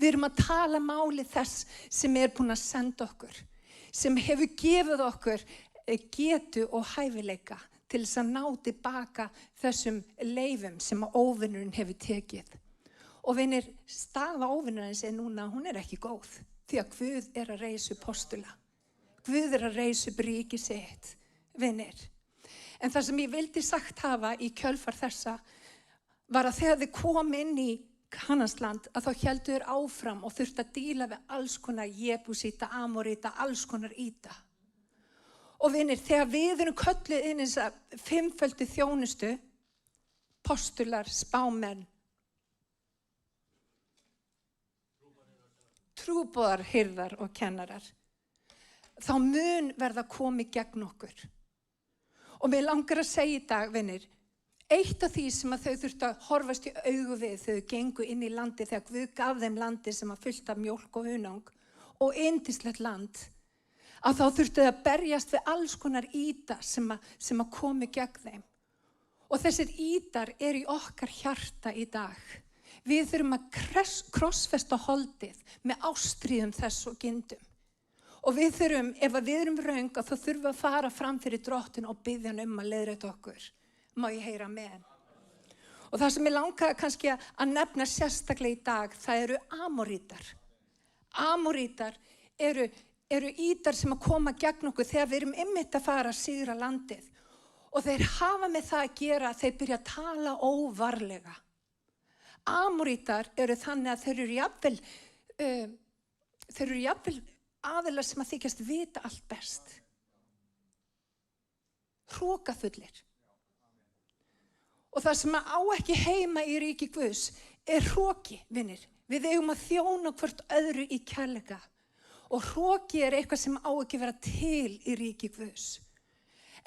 Við erum að tala máli þess sem er búin að senda okkur, sem hefur gefið okkur getu og hæfileika til þess að ná tilbaka þessum leifum sem að óvinurinn hefur tekið. Og vinir, staða óvinurins er núna, hún er ekki góð, því að Guð er að reisa upp postula. Guð er að reisa upp ríki sitt, vinir. En það sem ég vildi sagt hafa í kjölfar þessa var að þegar þið kom inn í Kanansland, að þá héldu þeir áfram og þurfti að díla við alls konar Jebúsíta, Amoríta, alls konar íta. Og vinir, þegar við erum kölluð inn þess að 5-földu þjónustu, postular, spámenn, trúboðar, hirðar og kennarar, þá mun verða komið gegn okkur. Og mér langar að segja í dag, vinir, eitt af því sem að þau þurftu að horfast í augu við þegar þau gengu inn í landi þegar Guð gaf þeim landi sem að fullt af mjólk og hunang og yndislegt land, að þá þurftu þau að berjast við alls konar íta sem að komi gegn þeim. Og þessir ítar eru í okkar hjarta í dag. Við þurfum að krossfesta holdið með ástríðum þess og gindum. Og við þurfum, ef við erum röng, þá þurfum við að fara fram fyrir drottin og biðja hann að leiðrétta okkur. Má ég heyra með. Og það sem ég langaði kannski að nefna sérstaklega í dag, það eru Amorítar. Amorítar eru eru ídar sem að koma gegn okkur þegar við erum einmitt að fara að sigra landið. Og þeir hafa með það að gera að þeir byrja að tala óvarlega. Amorítar eru þannig að þeir eru jafnvel aðilar sem að þykjast vita allt best. Hrokafullir. Og það sem á ekki heima í ríki Guðs hroki, vinir. Við eigum að þjóna hvort öðru í kærleika. Og hroki eitthvað sem á ekki vera til í ríki Guðs.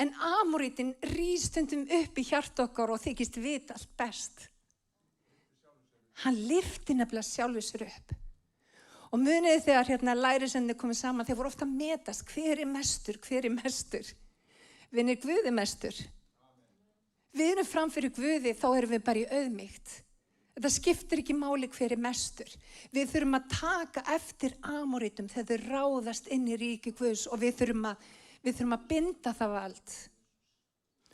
En Amorítin rís stundum upp í hjarta okkar og þykist vita allt best. Hann lyfti nefnilega sjálfur sér upp. Og muniði þegar lærisveinarnir komið saman, þeir voru ofta að metast, hver er mestur? Vinir, Guð er mestur. Við erum framfyrir Guði, þá erum við bara í auðmýkt. Þetta skiptir ekki máli hver er mestur. Við þurfum að taka eftir Amorítum þegar þau ráðast inn í ríki Guðs og við þurfum að binda það vald.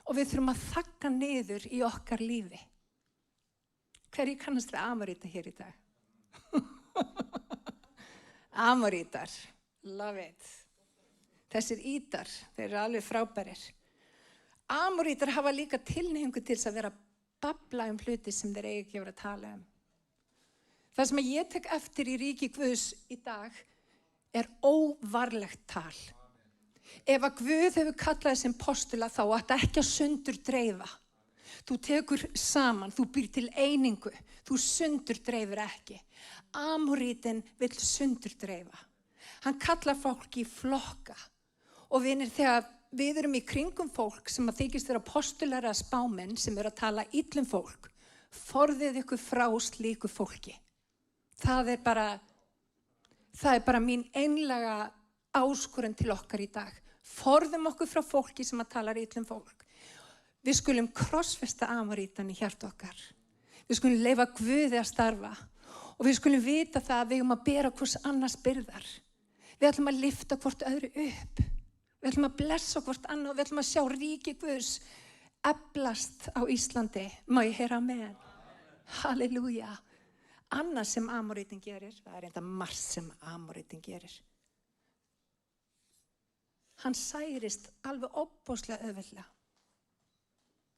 Og við þurfum að þagga niður í okkar lífi. Hverju kannast við Amoríta hér í dag? Amorítar, love it. Þessir ídar, þeir eru alveg frábærir. Amorítar hafa líka tilhneigingu til þess að vera að babla hluti sem þeir eigi ekki að vera að tala Það sem ég tek eftir í ríki Guðs í dag óvarlegt tal. Ef að Guð hefur kallað sem postula þá átt ekki að sundur dreifa. Þú tekur saman, þú býr til einingu, þú sundur dreifir ekki. Amorítin vill sundur dreifa. Hann kallar fólk í flokka. Og vinir, þegar við erum í kringum fólk sem að þykist vera postular eða spámenn sem eru að tala illum fólk, forðið ykkur frá slíku fólki. Það er bara mín einlega áskorun til okkar í dag. Forðum okkur frá fólki sem að tala illum fólk. Við skulum krossfesta Amorítan í hjarta okkar. Við skulum leyfa Guði að starfa og við skulum vita það að við eigum að bera hvers annars byrðar. Við ætlum að lyfta hvort öðru upp. Við ætlum að blessa hvort annað og við ætlum að sjá ríki Guðs eflast á Íslandi. Má ég heyra amen? Halleluja. Annað sem Amorítin gerir, það enda margt sem Amorítin gerir. Hann særist alveg ofboðslega auðveldlega.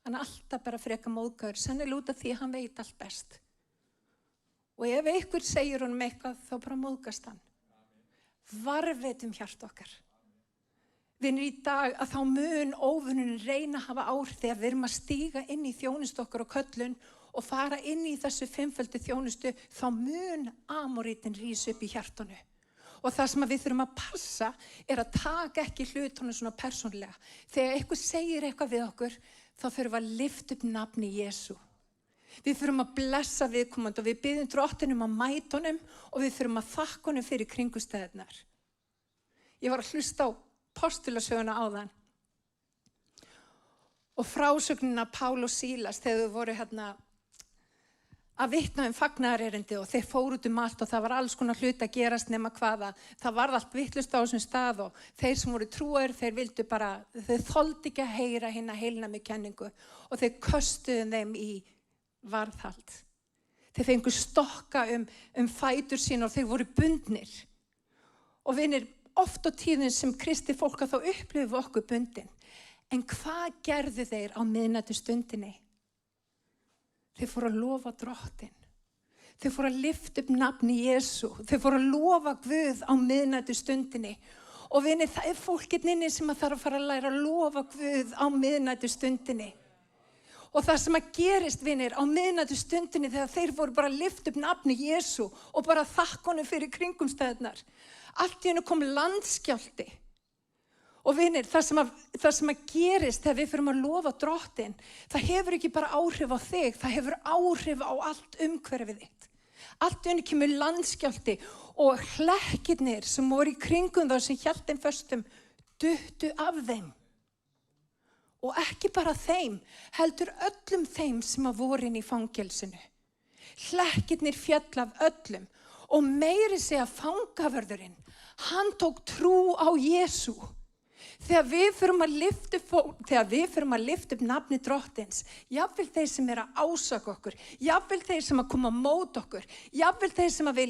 Hann alltaf bara freka móðgaður, sennilega út af því að hann veit allt best. Og ef einhver segir honum eitthvað, þá bara móðgast hann. Varðveitum hjarta okkar. Vinir, í dag að þá mun óvinurinn reyna að hafa áhrif þegar við erum að stíga inn í þjónustu okkar og köllun og fara inn í þessu fimmföldu þjónustu, þá mun Amorítin rísa upp í hjartanu. Og það sem við þurfum að passa að taka ekki hlutunum svona persónlega. Þegar einhver segir eitthvað við okkur, þá þurfum við að lyfta upp nafni Jesú. Við þurfum að blessa viðkomandi og við biðjum Drottinum að mæta honum og við þurfum að þakka honum fyrir kringumstæðurnar. Ég var að hlusta á postulasöguna áðan og frásögnina Pál og Sílas þegar þau voru að vitna fagnaðarerindi og þeir fóru út allt og það var alls konar hlut að gerast nema hvaða. Það varð allt vitlaust á þessum stað og þeir sem voru trúaðir, þeir þoldu ekki að heyra hina heilnæmu kenningu og þeir köstuðu þeim í varðhald. Þeir fengu stokka fætur sín og þeir voru bundnir. Og vinir, oft á tíðin sem kristið fólk að þá upplifum okkur bundin. En hvað gerðu þeir á miðnættustundinni? Þeir fóru að lofa Drottin. Þeir fóru að lyfta upp nafni Jesú. Þeir fóru að lofa Guð á miðnættustundinni. Og vinir, það fólkinn inni sem að þarf að fara að læra að lofa Guð á miðnættustundinni. Og það sem að gerist, vinir, á miðnættustundinni þegar þeir fóru bara að lyfta upp nafni Jesú og bara þakka honum fyrir kringumstæðurnar. Allt í hennu kom landskjálfti. Og vinir, það sem að gerist þegar við fyrir að lofa Drottin, það hefur ekki bara áhrif á þig, það hefur áhrif á allt umhverfið þitt. Allt í hennu kemur landskjálfti og hlekkirnir sem voru í kringum þá sem hélt þeim föstum duttu af þeim. Og ekki bara þeim, heldur öllum þeim sem að voru inn í fangelsinu. Hlekkirnir féll af öllum og meiri segja fangavörðurinn, hann tók trú á Jesú. Þegar við förum að lyfta upp nafni drottins, jafnvel þeir sem eru að ásaka okkur, jafnvel þeir sem að koma á mót okkur, jafnvel þeir sem að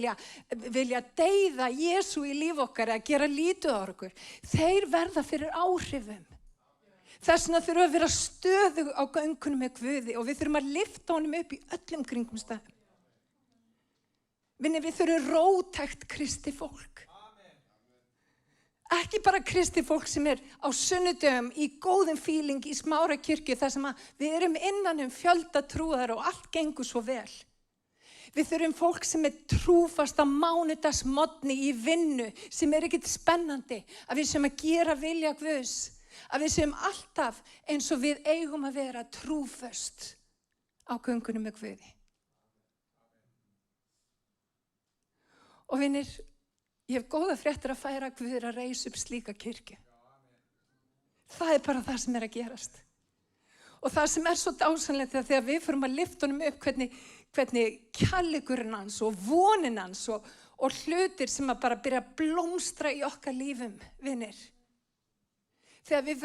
vilja deyða Jesú í líf okkar eða gera lítið á okkur, þeir verða fyrir áhrifum. Þess vegna þurfum við að vera stöðug á göngunum með Guði og við þurfum að lyfta honum upp í öllum kringumstæðum. Við þurfum róttækt kristi fólk. Ekki bara kristi fólk sem á sunnudögum í góðum feeling í Smárakirkju þar sem við erum innan fjölda trúðar og allt gengur svo vel. Við þurfum fólk sem trúfast á mánudagsmorgni í vinnu sem ekkert spennandi, að við séum að gera vilja Guðs, að við séum alltaf eins og við eigum að vera trúföst á göngunum með Guði. Og vinir, ég hef góða fréttir að færa Guður að reisa upp slíka kirkju. Það bara það sem að gerast. Og það sem svo dásanlegt þegar við förum að lyfta honum upp hvernig kærleikurinn hans og vonin hans og hlutir sem að bara byrja að blómstra í okkar lífum, vinir. Þegar við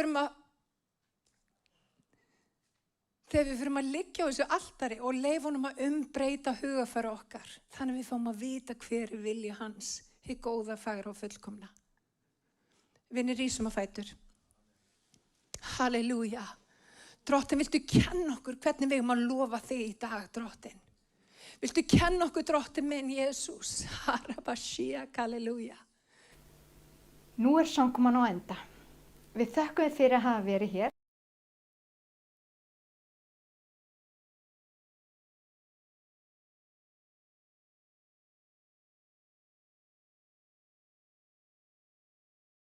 förum að liggja á þessu altari og leyfa honum að umbreyta hugafæri okkar, þannig við fáum að vita hver er vilji hans. Hið góða, fagra og fullkomna. Vinir, rísum á fætur. Halleluja. Drottin, viltu kenna okkur hvernig við eigum að lofa þig í dag, drottin? Viltu kenna okkur, drottin minn, Jesús? Harabashia, halleluja. Nú samkoman á enda. Við þökkum þér fyrir að hafa verið hér.